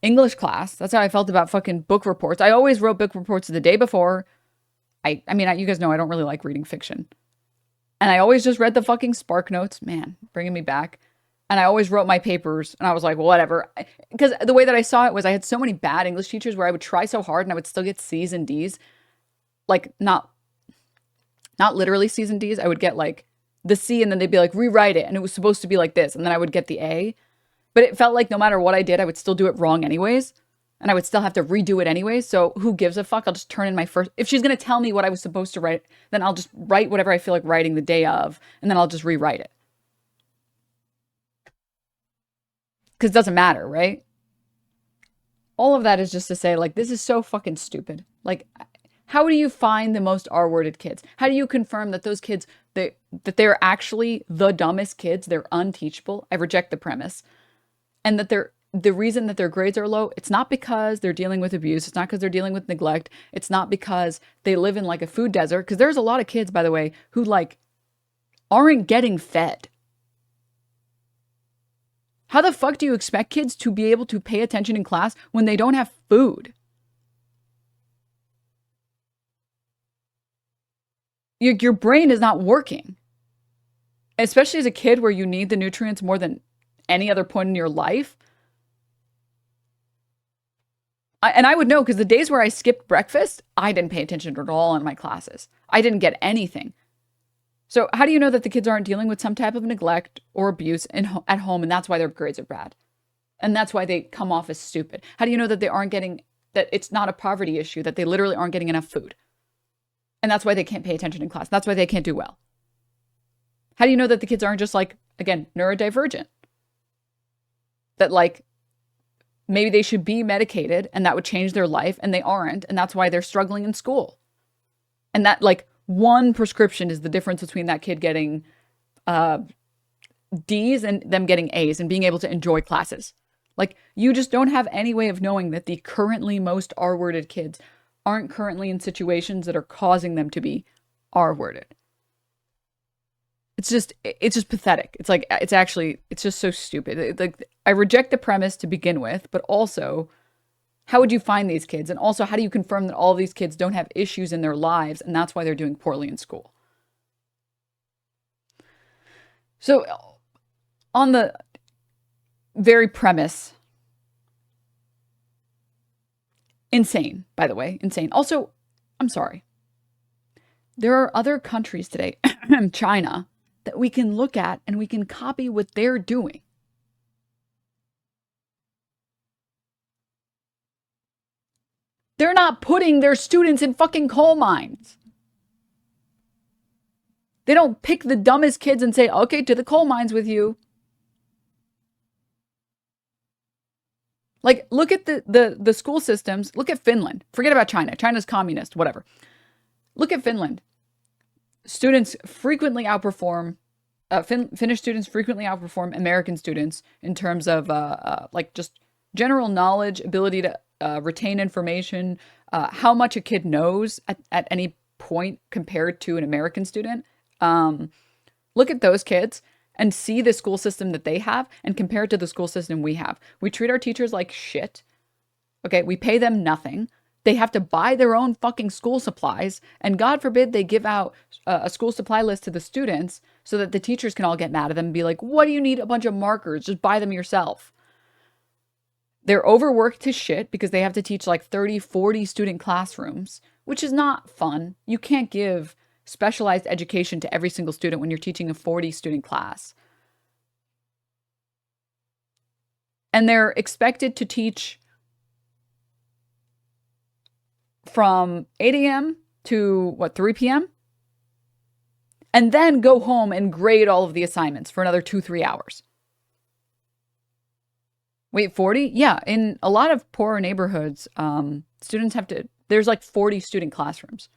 English class. That's how I felt about fucking book reports. I always wrote book reports the day before. I mean, you guys know I don't really like reading fiction. And I always just read the fucking Spark Notes. Man, bringing me back. And I always wrote my papers. And I was like, well, whatever. Because the way that I saw it was I had so many bad English teachers where I would try so hard and I would still get C's and D's. Like, not literally C's and D's. I would get, like, the C and then they'd be like, rewrite it. And it was supposed to be like this. And then I would get the A. But it felt like no matter what I did, I would still do it wrong anyways. And I would still have to redo it anyways. So who gives a fuck? I'll just turn in my first. If she's going to tell me what I was supposed to write, then I'll just write whatever I feel like writing the day of. And then I'll just rewrite it. Because it doesn't matter, right? All of that is just to say, like, this is so fucking stupid. Like, how do you find the most R-worded kids? How do you confirm that those kids, that they're actually the dumbest kids? They're unteachable. I reject the premise. And that the reason that their grades are low, it's not because they're dealing with abuse. It's not because they're dealing with neglect. It's not because they live in like a food desert. Because there's a lot of kids, by the way, who like aren't getting fed. How the fuck do you expect kids to be able to pay attention in class when they don't have food? Your brain is not working. Especially as a kid where you need the nutrients more than any other point in your life. And I would know because the days where I skipped breakfast, I didn't pay attention at all in my classes. I didn't get anything. So how do you know that the kids aren't dealing with some type of neglect or abuse at home, and that's why their grades are bad? And that's why they come off as stupid. How do you know that they aren't getting, that it's not a poverty issue, that they literally aren't getting enough food? And that's why they can't pay attention in class. That's why they can't do well. How do you know that the kids aren't just like, again, neurodivergent? That like, maybe they should be medicated and that would change their life and they aren't. And that's why they're struggling in school. And that like one prescription is the difference between that kid getting D's and them getting A's and being able to enjoy classes. Like you just don't have any way of knowing that the currently most R-worded kids aren't currently in situations that are causing them to be R-worded. It's just pathetic. It's like, it's just so stupid. Like I reject the premise to begin with, but also how would you find these kids? And also how do you confirm that all of these kids don't have issues in their lives and that's why they're doing poorly in school? So on the very premise, insane, by the way, insane. Also, I'm sorry. There are other countries today, China, that we can look at and we can copy what they're doing. They're not putting their students in fucking coal mines. They don't pick the dumbest kids and say, okay, to the coal mines with you. Like, look at the school systems. Look at Finland. Forget about China. China's communist, whatever. Look at Finland. Students frequently outperform, Finnish students frequently outperform American students in terms of like just general knowledge, ability to retain information, how much a kid knows at any point compared to an American student. Look at those kids and see the school system that they have and compare it to the school system we have. We treat our teachers like shit. Okay, we pay them nothing. They have to buy their own fucking school supplies. And God forbid they give out a school supply list to the students so that the teachers can all get mad at them and be like, what do you need a bunch of markers? Just buy them yourself. They're overworked to shit because they have to teach like 30, 40 student classrooms, which is not fun. You can't give specialized education to every single student when you're teaching a 40 student class. And they're expected to teach from 8 a.m. to 3 p.m. and then go home and grade all of the assignments for another 2-3 hours. Wait, 40? Yeah, in a lot of poorer neighborhoods, students have to, there's like 40 student classrooms.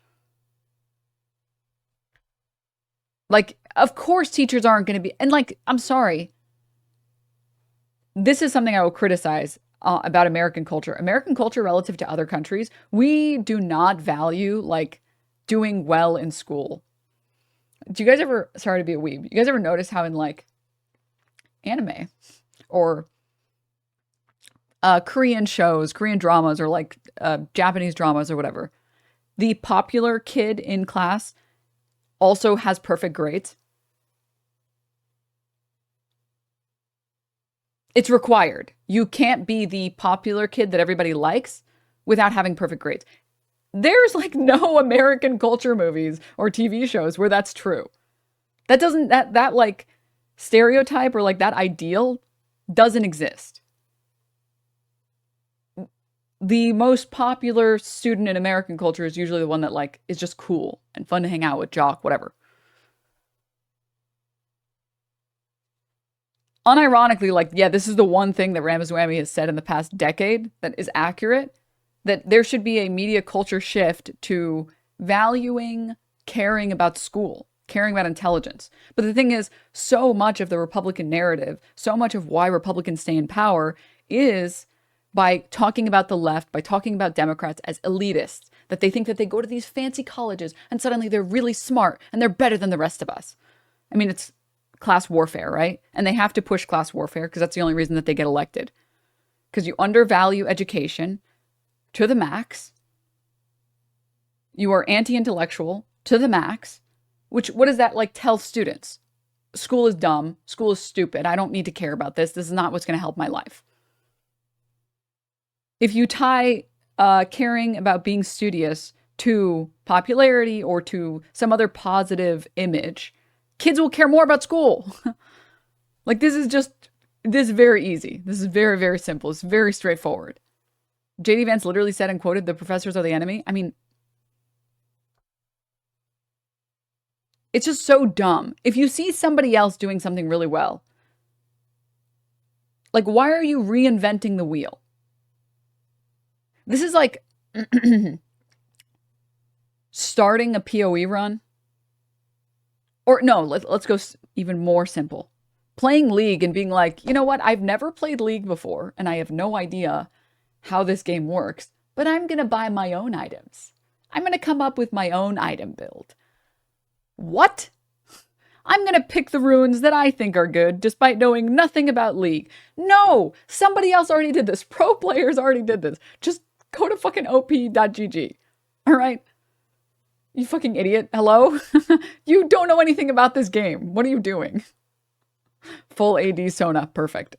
Like, of course teachers aren't going to be, and like, I'm sorry. This is something I will criticize about American culture. American culture relative to other countries, we do not value like doing well in school. Do you guys ever, sorry to be a weeb, you guys ever notice how in like anime or Korean shows, Korean dramas, or like Japanese dramas or whatever, the popular kid in class also has perfect grades? It's required. You can't be the popular kid that everybody likes without having perfect grades. There's like no American culture movies or TV shows where that's true. That doesn't, that like stereotype or like that ideal doesn't exist. The most popular student in American culture is usually the one that like is just cool and fun to hang out with, jock, whatever. Unironically, like, yeah, this is the one thing that Ramaswamy has said in the past decade that is accurate, that there should be a media culture shift to valuing, caring about school, caring about intelligence. But the thing is, so much of the Republican narrative, so much of why Republicans stay in power is by talking about the left, by talking about Democrats as elitists, that they think that they go to these fancy colleges and suddenly they're really smart and they're better than the rest of us. I mean, it's class warfare, right? And they have to push class warfare because that's the only reason that they get elected. Because you undervalue education to the max. You are anti-intellectual to the max. Which, what does that like tell students? School is dumb. School is stupid. I don't need to care about this. This is not what's going to help my life. If you tie caring about being studious to popularity or to some other positive image, kids will care more about school. Like, this is very easy. This is very, very simple. It's very straightforward. J.D. Vance literally said and quoted, "The professors are the enemy." I mean, it's just so dumb. If you see somebody else doing something really well, like, why are you reinventing the wheel? This is like starting a PoE run. Or no, let's go even more simple. Playing League and being like, you know what? I've never played League before, and I have no idea how this game works, but I'm going to buy my own items. I'm going to come up with my own item build. What? I'm going to pick the runes that I think are good despite knowing nothing about League. No, somebody else already did this. Pro players already did this. Just go to fucking op.gg. All right? You fucking idiot. Hello? You don't know anything about this game. What are you doing? Full AD Sona. Perfect.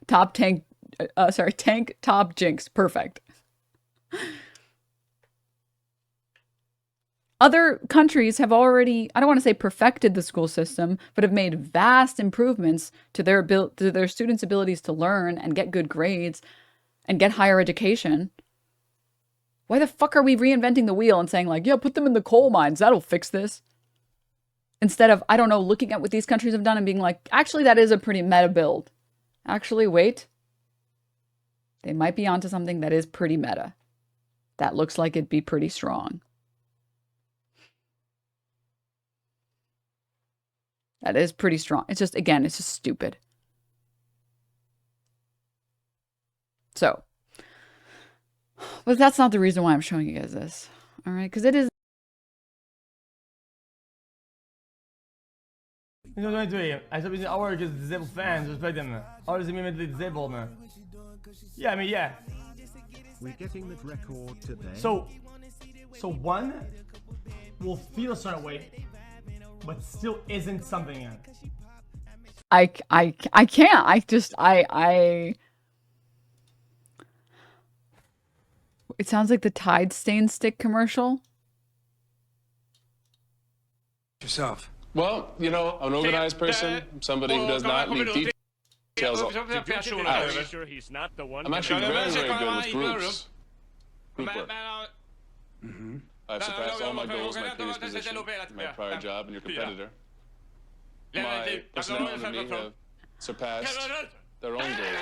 Top tank. Tank top Jinx. Perfect. Other countries have already, I don't want to say perfected the school system, but have made vast improvements to their students' abilities to learn and get good grades and get higher education. Why the fuck are we reinventing the wheel and saying like, yeah, put them in the coal mines, that'll fix this? Instead of, I don't know, looking at what these countries have done and being like, actually, that is a pretty meta build. Actually, wait. They might be onto something that is pretty meta. That looks like it'd be pretty strong. That is pretty strong. It's just, again, it's just stupid. So, but that's not the reason why I'm showing you guys this. All right, because it is. You know what I'm doing? I said in our just disabled fans, just play them. Or is it immediately disabled, man? Yeah, I mean, yeah. We're getting that record today. So one will feel a certain way, but still isn't something yet. I can't. It sounds like the Tide Stain Stick commercial. Yourself. Well, you know, I'm an organized person. I'm somebody who does not leave details out. He's not the one. I'm actually very, very good with groups. Group work. I've surpassed all my goals in my previous position, my prior job, and your competitor. My personnel under me have surpassed their own goals.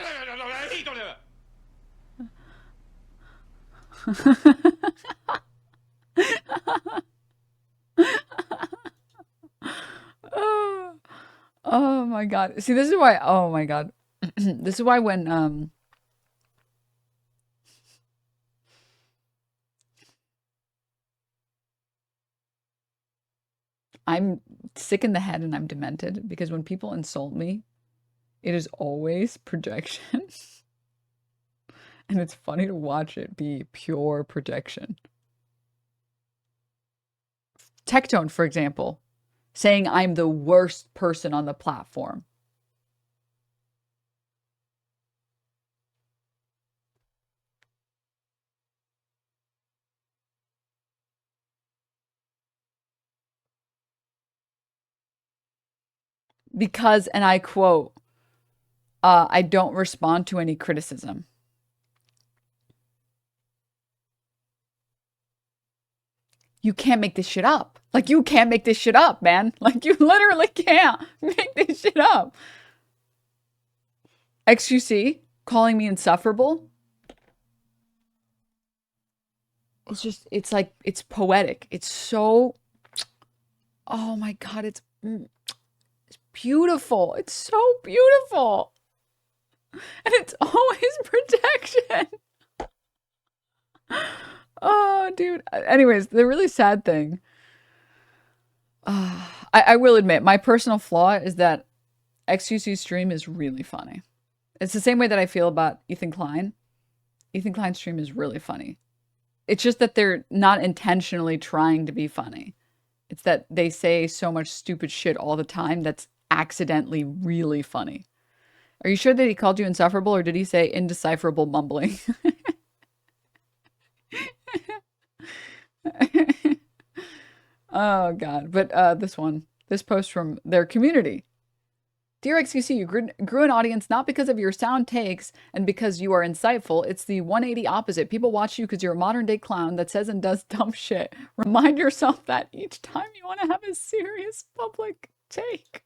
Oh my god. See, this is why, oh my god. This is why when I'm sick in the head and I'm demented, because when people insult me, it is always projection. And it's funny to watch it be pure projection. Tectone, for example, saying I'm the worst person on the platform. Because, and I quote, I don't respond to any criticism. You can't make this shit up. Like, you can't make this shit up, man. Like, you literally can't make this shit up. XQC calling me insufferable. It's just, it's like, it's poetic. It's so, oh my God, it's beautiful. It's so beautiful. And it's always protection. Oh, dude. Anyways, the really sad thing. I will admit, my personal flaw is that XQC's stream is really funny. It's the same way that I feel about Ethan Klein. Ethan Klein's stream is really funny. It's just that they're not intentionally trying to be funny. It's that they say so much stupid shit all the time that's accidentally really funny. Are you sure that he called you insufferable, or did he say indecipherable mumbling? Oh God. But this post from their community. Dear XQC, you grew an audience not because of your sound takes and because you are insightful. It's the 180 opposite. People watch you because you're a modern day clown that says and does dumb shit. Remind yourself that each time you want to have a serious public take.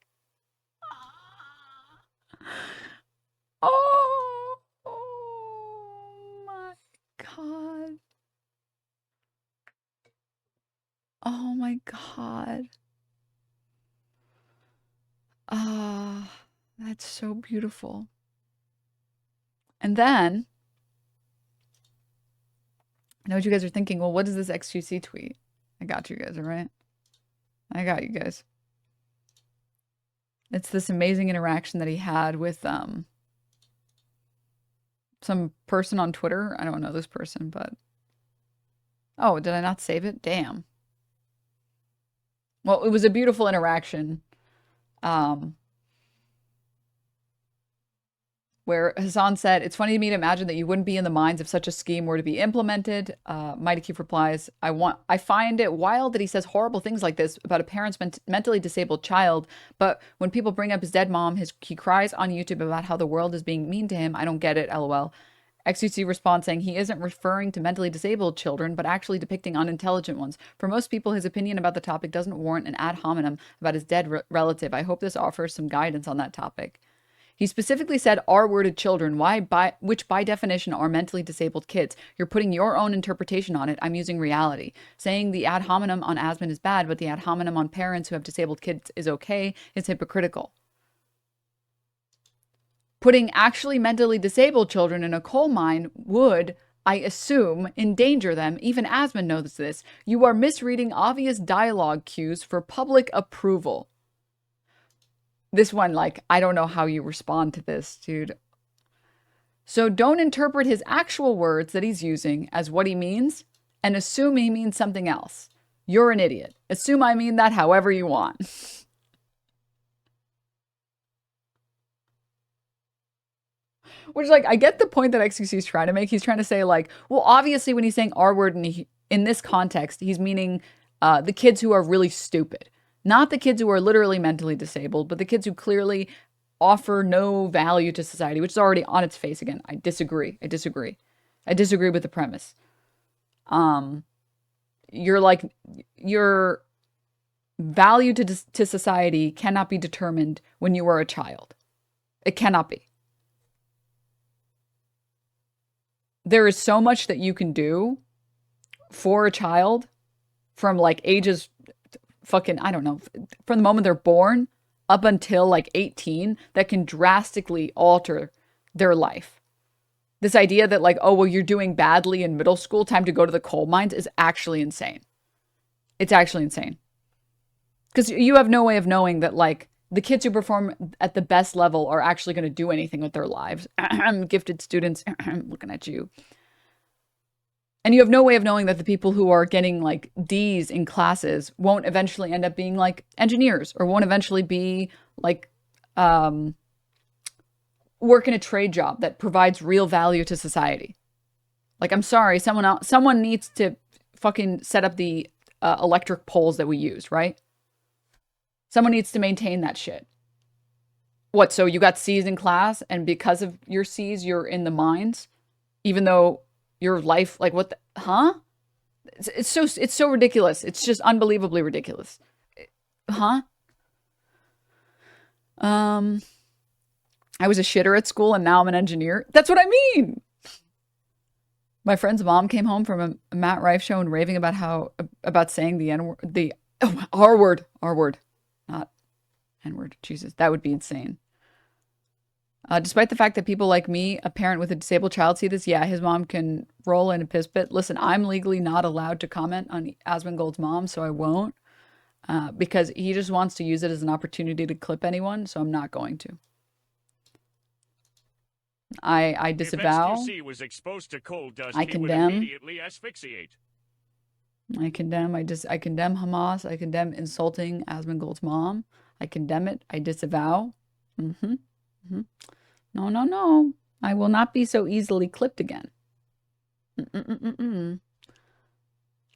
Oh, oh my God. Oh my God. Ah, that's so beautiful. And then, I know what you guys are thinking. Well, what is this XQC tweet? I got you guys, all right? I got you guys. It's this amazing interaction that he had with some person on Twitter. I don't know this person, but... Oh, did I not save it? Damn. Well, it was a beautiful interaction. Where Hassan said, it's funny to me to imagine that you wouldn't be in the minds if such a scheme were to be implemented. Mighty Keith replies, I find it wild that he says horrible things like this about a parent's mentally disabled child, but when people bring up his dead mom, he cries on YouTube about how the world is being mean to him. I don't get it, lol. XUC responds saying he isn't referring to mentally disabled children, but actually depicting unintelligent ones. For most people, his opinion about the topic doesn't warrant an ad hominem about his dead relative. I hope this offers some guidance on that topic. He specifically said R-worded children, which by definition are mentally disabled kids. You're putting your own interpretation on it. I'm using reality. Saying the ad hominem on Asmon is bad, but the ad hominem on parents who have disabled kids is okay is hypocritical. Putting actually mentally disabled children in a coal mine would, I assume, endanger them. Even Asmon knows this. You are misreading obvious dialogue cues for public approval. This one, like, I don't know how you respond to this, dude. So don't interpret his actual words that he's using as what he means and assume he means something else. You're an idiot. Assume I mean that however you want. Which, like, I get the point that XQC is trying to make. He's trying to say, like, well, obviously when he's saying R-word in this context, he's meaning the kids who are really stupid. Not the kids who are literally mentally disabled, but the kids who clearly offer no value to society, which is already on its face again. I disagree. I disagree with the premise. Your value to society cannot be determined when you are a child. It cannot be. There is so much that you can do for a child from like ages fucking, I don't know, from the moment they're born up until like 18 that can drastically alter their life. This idea that like, oh, well, you're doing badly in middle school, time to go to the coal mines is actually insane. It's actually insane. Because you have no way of knowing that like the kids who perform at the best level are actually going to do anything with their lives. Gifted students, looking at you. And you have no way of knowing that the people who are getting like D's in classes won't eventually end up being like engineers or won't eventually be like work in a trade job that provides real value to society. Like, I'm sorry, someone needs to fucking set up the electric poles that we use, right? Someone needs to maintain that shit. What, so you got C's in class and because of your C's, you're in the mines? Even though your life, like what the, huh? It's so ridiculous. It's just unbelievably ridiculous. Huh? I was a shitter at school and now I'm an engineer. That's what I mean. My friend's mom came home from a Matt Rife show and raving about saying the N-word, R word, not N-word. Jesus, that would be insane. Despite the fact that people like me, a parent with a disabled child, see this, yeah, his mom can roll in a piss pit. Listen, I'm legally not allowed to comment on Asmongold's mom, so I won't. Because he just wants to use it as an opportunity to clip anyone, so I'm not going to. I disavow. If XQC was exposed to coal dust, I condemn. he would immediately asphyxiate. I condemn Hamas. I condemn insulting Asmongold's mom. I condemn it. I disavow. No. I will not be so easily clipped again.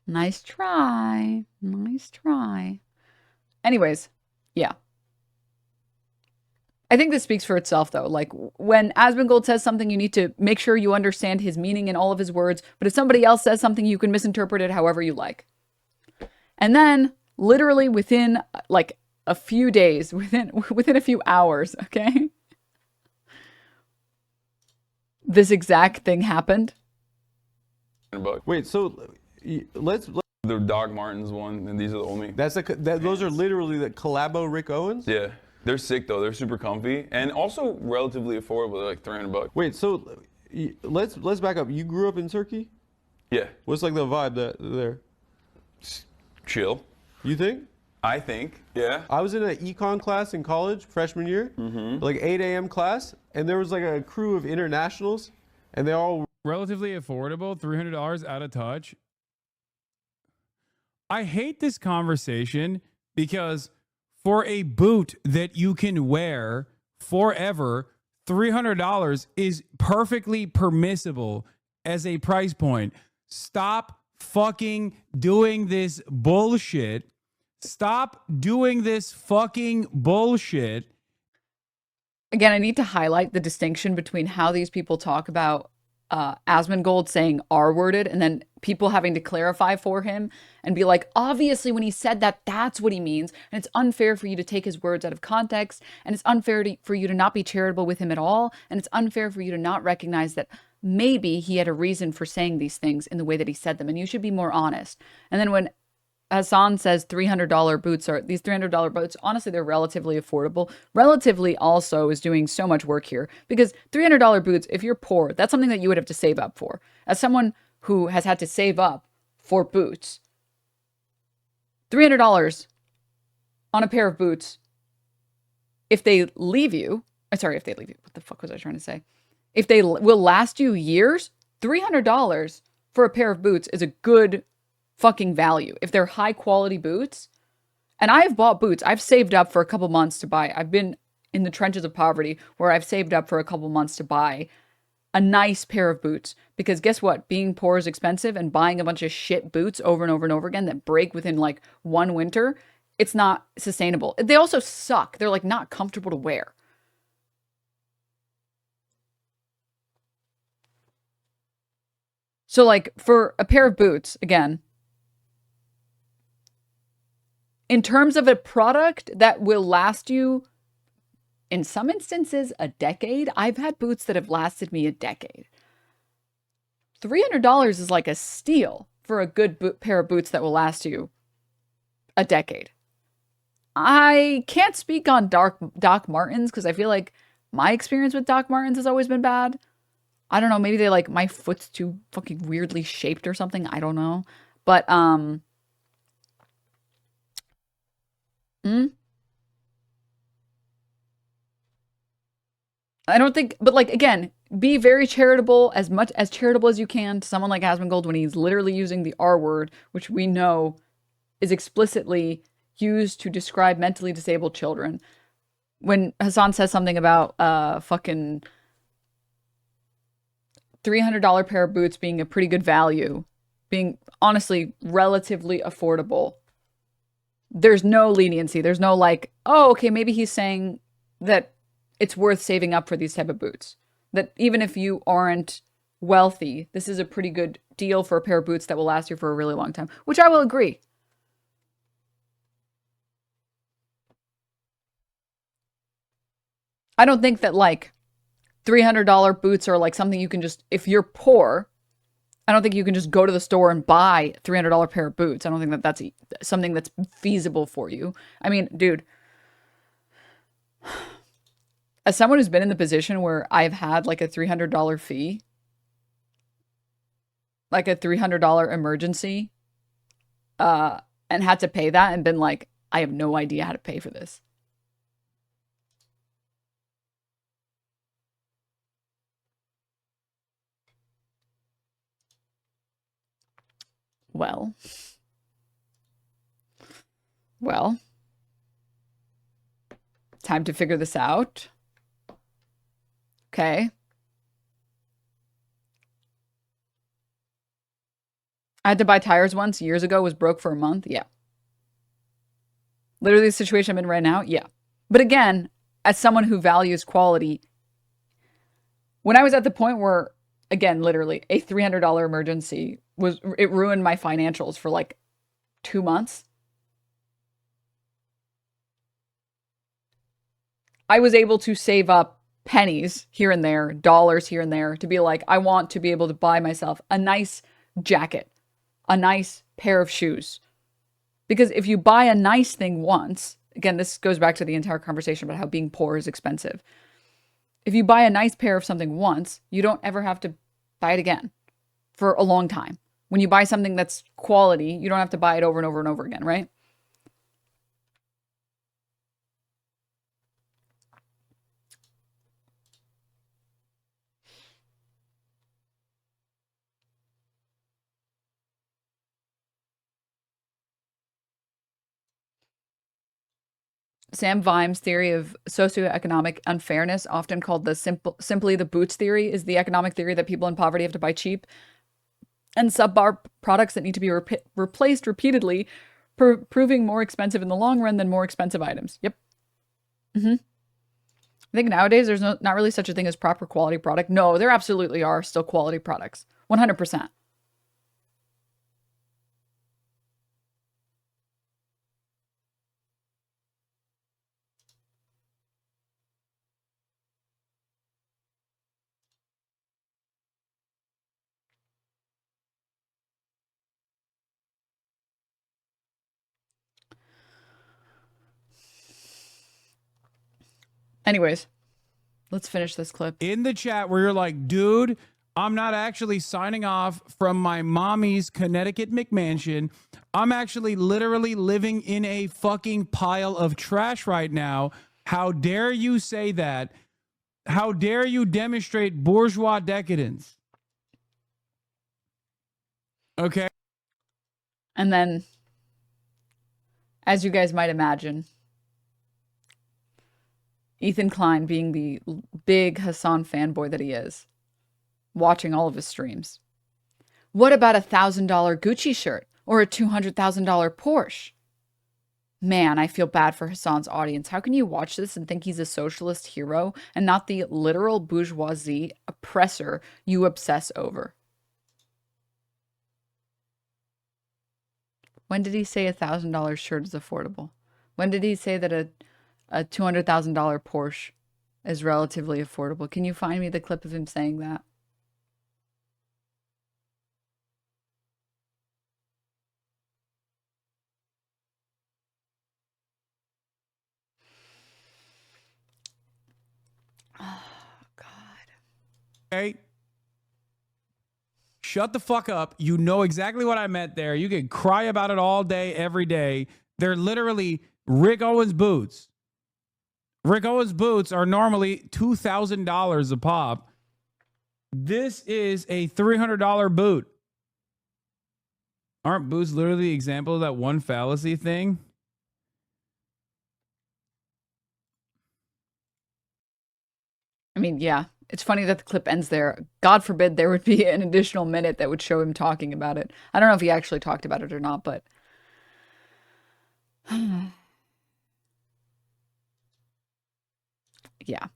Nice try. Nice try. Anyways, yeah. I think this speaks for itself, though. Like, when Asmongold says something, you need to make sure you understand his meaning in all of his words. But if somebody else says something, you can misinterpret it however you like. And then, literally within, like, a few days, within a few hours, okay? This exact thing happened. Wait, so let's the Doc Martens one, and these are the only. those are literally the collabo Rick Owens? Yeah, they're sick though. They're super comfy and also relatively affordable. They're like $300. Wait, so let's back up. You grew up in Turkey? Yeah. What's like the vibe there? Chill. You think? I think. Yeah. I was in an econ class in college, freshman year, like 8 a.m. class, and there was like a crew of internationals, and they all relatively affordable, $300 out of touch. I hate this conversation because for a boot that you can wear forever, $300 is perfectly permissible as a price point. Stop fucking doing this bullshit. Stop doing this fucking bullshit. Again, I need to highlight the distinction between how these people talk about Asmongold saying R-worded and then people having to clarify for him and be like, obviously when he said that, that's what he means. And it's unfair for you to take his words out of context. And it's unfair for you to not be charitable with him at all. And it's unfair for you to not recognize that maybe he had a reason for saying these things in the way that he said them. And you should be more honest. And then when Hassan says $300 boots are these $300 boots. Honestly, they're relatively affordable. Relatively also is doing so much work here because $300 boots, if you're poor, that's something that you would have to save up for. As someone who has had to save up for boots, $300 on a pair of boots, if they leave you, what the fuck was I trying to say? If they will last you years, $300 for a pair of boots is a good fucking value. If they're high quality boots, and I've bought boots, I've saved up for a couple months to buy. I've been in the trenches of poverty where I've saved up for a couple months to buy a nice pair of boots. Because guess what? Being poor is expensive, and buying a bunch of shit boots over and over and over again that break within like one winter, it's not sustainable. They also suck. They're like not comfortable to wear. So like for a pair of boots, again, in terms of a product that will last you, in some instances, a decade. I've had boots that have lasted me a decade. $300 is like a steal for a good pair of boots that will last you a decade. I can't speak on Doc Martens because I feel like my experience with Doc Martens has always been bad. I don't know, maybe they like, my foot's too fucking weirdly shaped or something. I don't know. But, I don't think, but like, again, be very charitable, as much as charitable as you can to someone like Asmongold when he's literally using the R word, which we know is explicitly used to describe mentally disabled children. When Hassan says something about fucking $300 pair of boots being a pretty good value, being honestly relatively affordable, there's no leniency. There's no like, oh, okay, maybe he's saying that it's worth saving up for these type of boots. That even if you aren't wealthy, this is a pretty good deal for a pair of boots that will last you for a really long time, which I will agree. I don't think that like $300 boots are like something you can just, if you're poor, I don't think you can just go to the store and buy a $300 pair of boots. I don't think that that's something that's feasible for you. I mean, dude, as someone who's been in the position where I've had like a $300 fee, like a $300 emergency, and had to pay that and been like, I have no idea how to pay for this. Well, time to figure this out. Okay. I had to buy tires once years ago, was broke for a month. Yeah. Literally the situation I'm in right now. Yeah. But again, as someone who values quality, when I was at the point where, again, literally a $300 emergency it ruined my financials for like 2 months. I was able to save up pennies here and there, dollars here and there, to be like, I want to be able to buy myself a nice jacket, a nice pair of shoes. Because if you buy a nice thing once, again, this goes back to the entire conversation about how being poor is expensive. If you buy a nice pair of something once, you don't ever have to buy it again for a long time. When you buy something that's quality, you don't have to buy it over and over and over again, right? Sam Vimes' theory of socioeconomic unfairness, often called the simply the boots theory, is the economic theory that people in poverty have to buy cheap and subpar products that need to be replaced repeatedly, proving more expensive in the long run than more expensive items. Yep. I think nowadays there's not really such a thing as proper quality product. No, there absolutely are still quality products. 100%. Anyways, let's finish this clip. In the chat where you're like, dude, I'm not actually signing off from my mommy's Connecticut McMansion. I'm actually literally living in a fucking pile of trash right now. How dare you say that? How dare you demonstrate bourgeois decadence? Okay. And then, as you guys might imagine, Ethan Klein, being the big Hassan fanboy that he is, watching all of his streams. What about a $1,000 Gucci shirt or a $200,000 Porsche? Man, I feel bad for Hassan's audience. How can you watch this and think he's a socialist hero and not the literal bourgeoisie oppressor you obsess over? When did he say a $1,000 shirt is affordable? When did he say that a $200,000 Porsche is relatively affordable? Can you find me the clip of him saying that? Oh, God. Okay. Shut the fuck up. You know exactly what I meant there. You can cry about it all day, every day. They're literally Rick Owens boots. Rick Owens boots are normally $2,000 a pop. This is a $300 boot. Aren't boots literally the example of that one fallacy thing? I mean, yeah. It's funny that the clip ends there. God forbid there would be an additional minute that would show him talking about it. I don't know if he actually talked about it or not, but... yeah.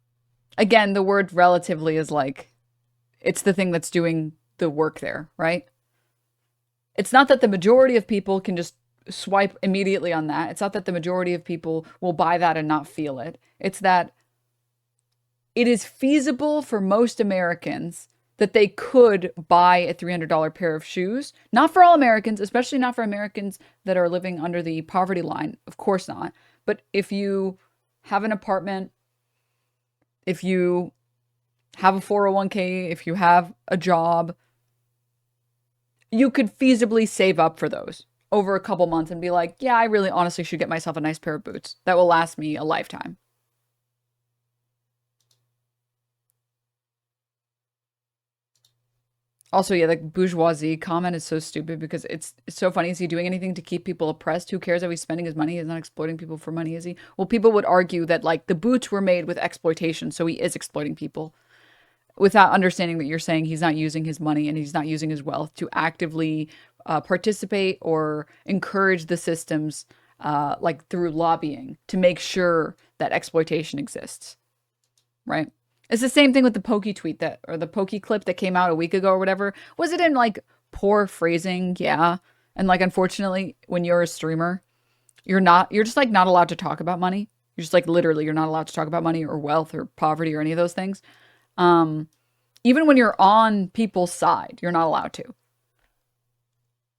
Again, the word relatively is like, it's the thing that's doing the work there, right? It's not that the majority of people can just swipe immediately on that. It's not that the majority of people will buy that and not feel it. It's that it is feasible for most Americans that they could buy a $300 pair of shoes. Not for all Americans, especially not for Americans that are living under the poverty line. Of course not. But if you have an apartment, if you have a 401k, if you have a job, you could feasibly save up for those over a couple months and be like, yeah, I really honestly should get myself a nice pair of boots that will last me a lifetime. Also, yeah, the bourgeoisie comment is so stupid because it's so funny. Is he doing anything to keep people oppressed? Who cares how he's spending his money? He's not exploiting people for money, is he? Well, people would argue that, like, the boots were made with exploitation, so he is exploiting people without understanding that you're saying he's not using his money and he's not using his wealth to actively participate or encourage the systems like through lobbying to make sure that exploitation exists, right? It's the same thing with the Pokey tweet or the Pokey clip that came out a week ago or whatever. Was it in like poor phrasing? Yeah. And like, unfortunately, when you're a streamer, you're just like not allowed to talk about money. You're just like, literally, you're not allowed to talk about money or wealth or poverty or any of those things. Even when you're on people's side, you're not allowed to.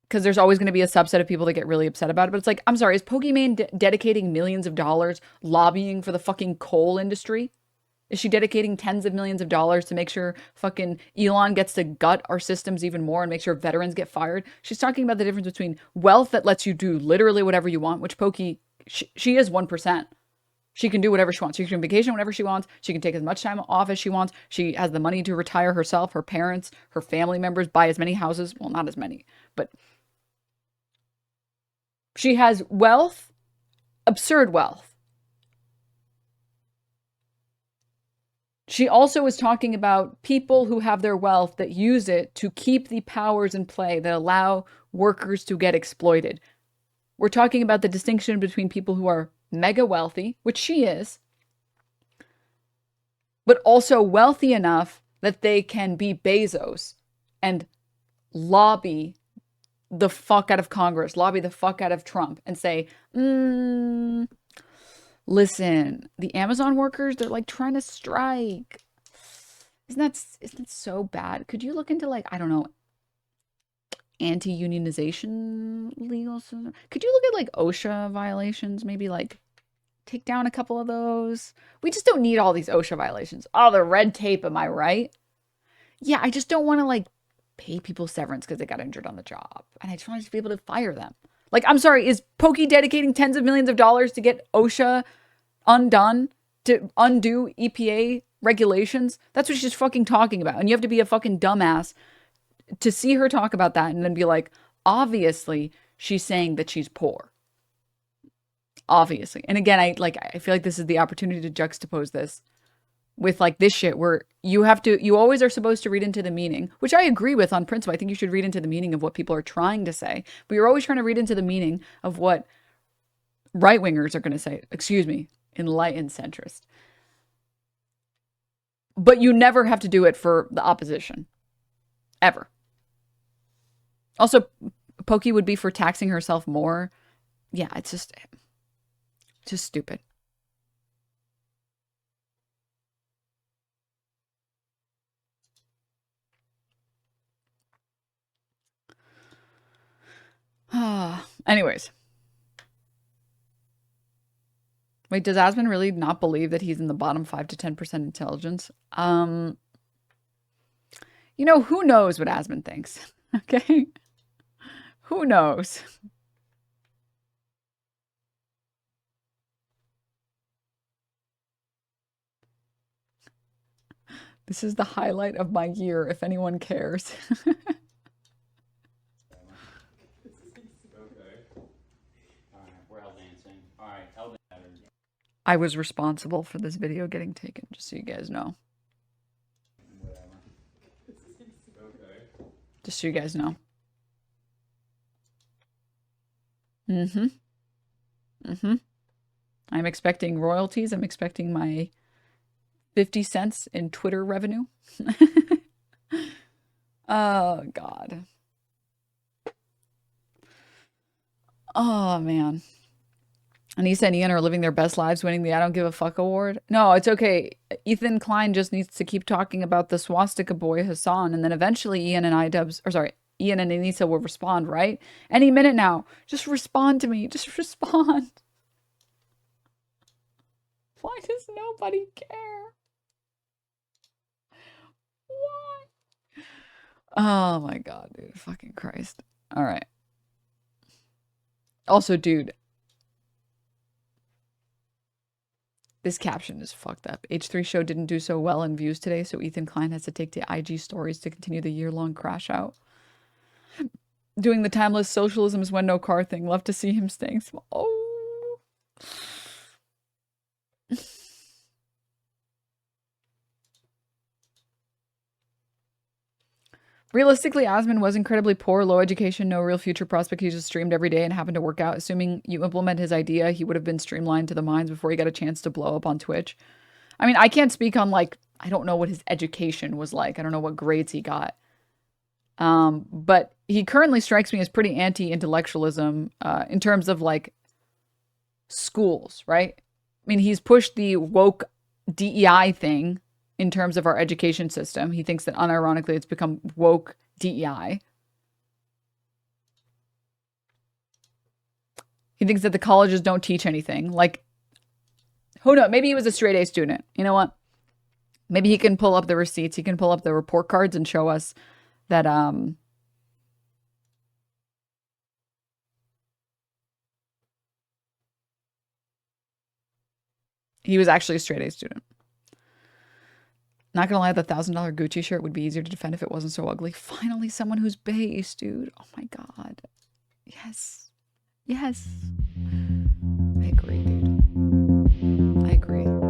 Because there's always going to be a subset of people that get really upset about it. But it's like, I'm sorry, is Pokimane dedicating millions of dollars lobbying for the fucking coal industry? Is she dedicating tens of millions of dollars to make sure fucking Elon gets to gut our systems even more and make sure veterans get fired? She's talking about the difference between wealth that lets you do literally whatever you want, which Pokey, she is 1%. She can do whatever she wants. She can vacation whenever she wants. She can take as much time off as she wants. She has the money to retire herself, her parents, her family members, buy as many houses. Well, not as many, but she has wealth, absurd wealth. She also is talking about people who have their wealth that use it to keep the powers in play that allow workers to get exploited. We're talking about the distinction between people who are mega wealthy, which she is, but also wealthy enough that they can be Bezos and lobby the fuck out of Congress, lobby the fuck out of Trump and say, listen, the Amazon workers, they're like trying to strike. Isn't that so bad? Could you look into like, I don't know, anti-unionization legal system? Could you look at like OSHA violations? Maybe like take down a couple of those. We just don't need all these OSHA violations. All the red tape, am I right? Yeah, I just don't want to like pay people severance because they got injured on the job. And I just want to be able to fire them. Like, I'm sorry, is Pokey dedicating tens of millions of dollars to get OSHA undone, to undo EPA regulations? That's what she's fucking talking about. And you have to be a fucking dumbass to see her talk about that and then be like, obviously, she's saying that she's poor. Obviously. And again, I feel like this is the opportunity to juxtapose this with like this shit where you always are supposed to read into the meaning, which I agree with on principle. I think you should read into the meaning of what people are trying to say, but you're always trying to read into the meaning of what right-wingers are going to say. Excuse me, enlightened centrist. But you never have to do it for the opposition. Ever. Also, Pokey would be for taxing herself more. Yeah, it's just stupid. Anyways. Wait, does Asmon really not believe that he's in the bottom 5 to 10% intelligence? You know, who knows what Asmon thinks? Okay? Who knows? This is the highlight of my year, if anyone cares. I was responsible for this video getting taken, just so you guys know. Just so you guys know. I'm expecting royalties. I'm expecting my 50 cents in Twitter revenue. Oh, God. Oh, man. Anissa and Ian are living their best lives winning the I Don't Give a Fuck award. No, it's okay. Ethan Klein just needs to keep talking about the swastika boy Hassan, and then eventually Ian and Anissa will respond, right? Any minute now. Just respond to me. Just respond. Why does nobody care? Why? Oh my God, dude. Fucking Christ. All right. Also, dude. This caption is fucked up. H3 show didn't do so well in views today, so Ethan Klein has to take to IG stories to continue the year-long crash out. Doing the timeless socialism is when no car thing. Love to see him staying small. Oh. Realistically, Asmon was incredibly poor, low education, no real future prospect. He just streamed every day and happened to work out. Assuming you implement his idea, he would have been streamlined to the mines before he got a chance to blow up on Twitch. I mean, I can't speak on, like, I don't know what his education was like. I don't know what grades he got. But he currently strikes me as pretty anti-intellectualism in terms of, like, schools, right? I mean, he's pushed the woke DEI thing in terms of our education system. He thinks that unironically it's become woke DEI. He thinks that the colleges don't teach anything. Like, who knows? Maybe he was a straight A student. You know what? Maybe he can pull up the receipts. He can pull up the report cards and show us that he was actually a straight A student. Not gonna lie, the $1,000 Gucci shirt would be easier to defend if it wasn't so ugly. Finally, someone who's base, dude. Oh my god. Yes. Yes. I agree, dude. I agree.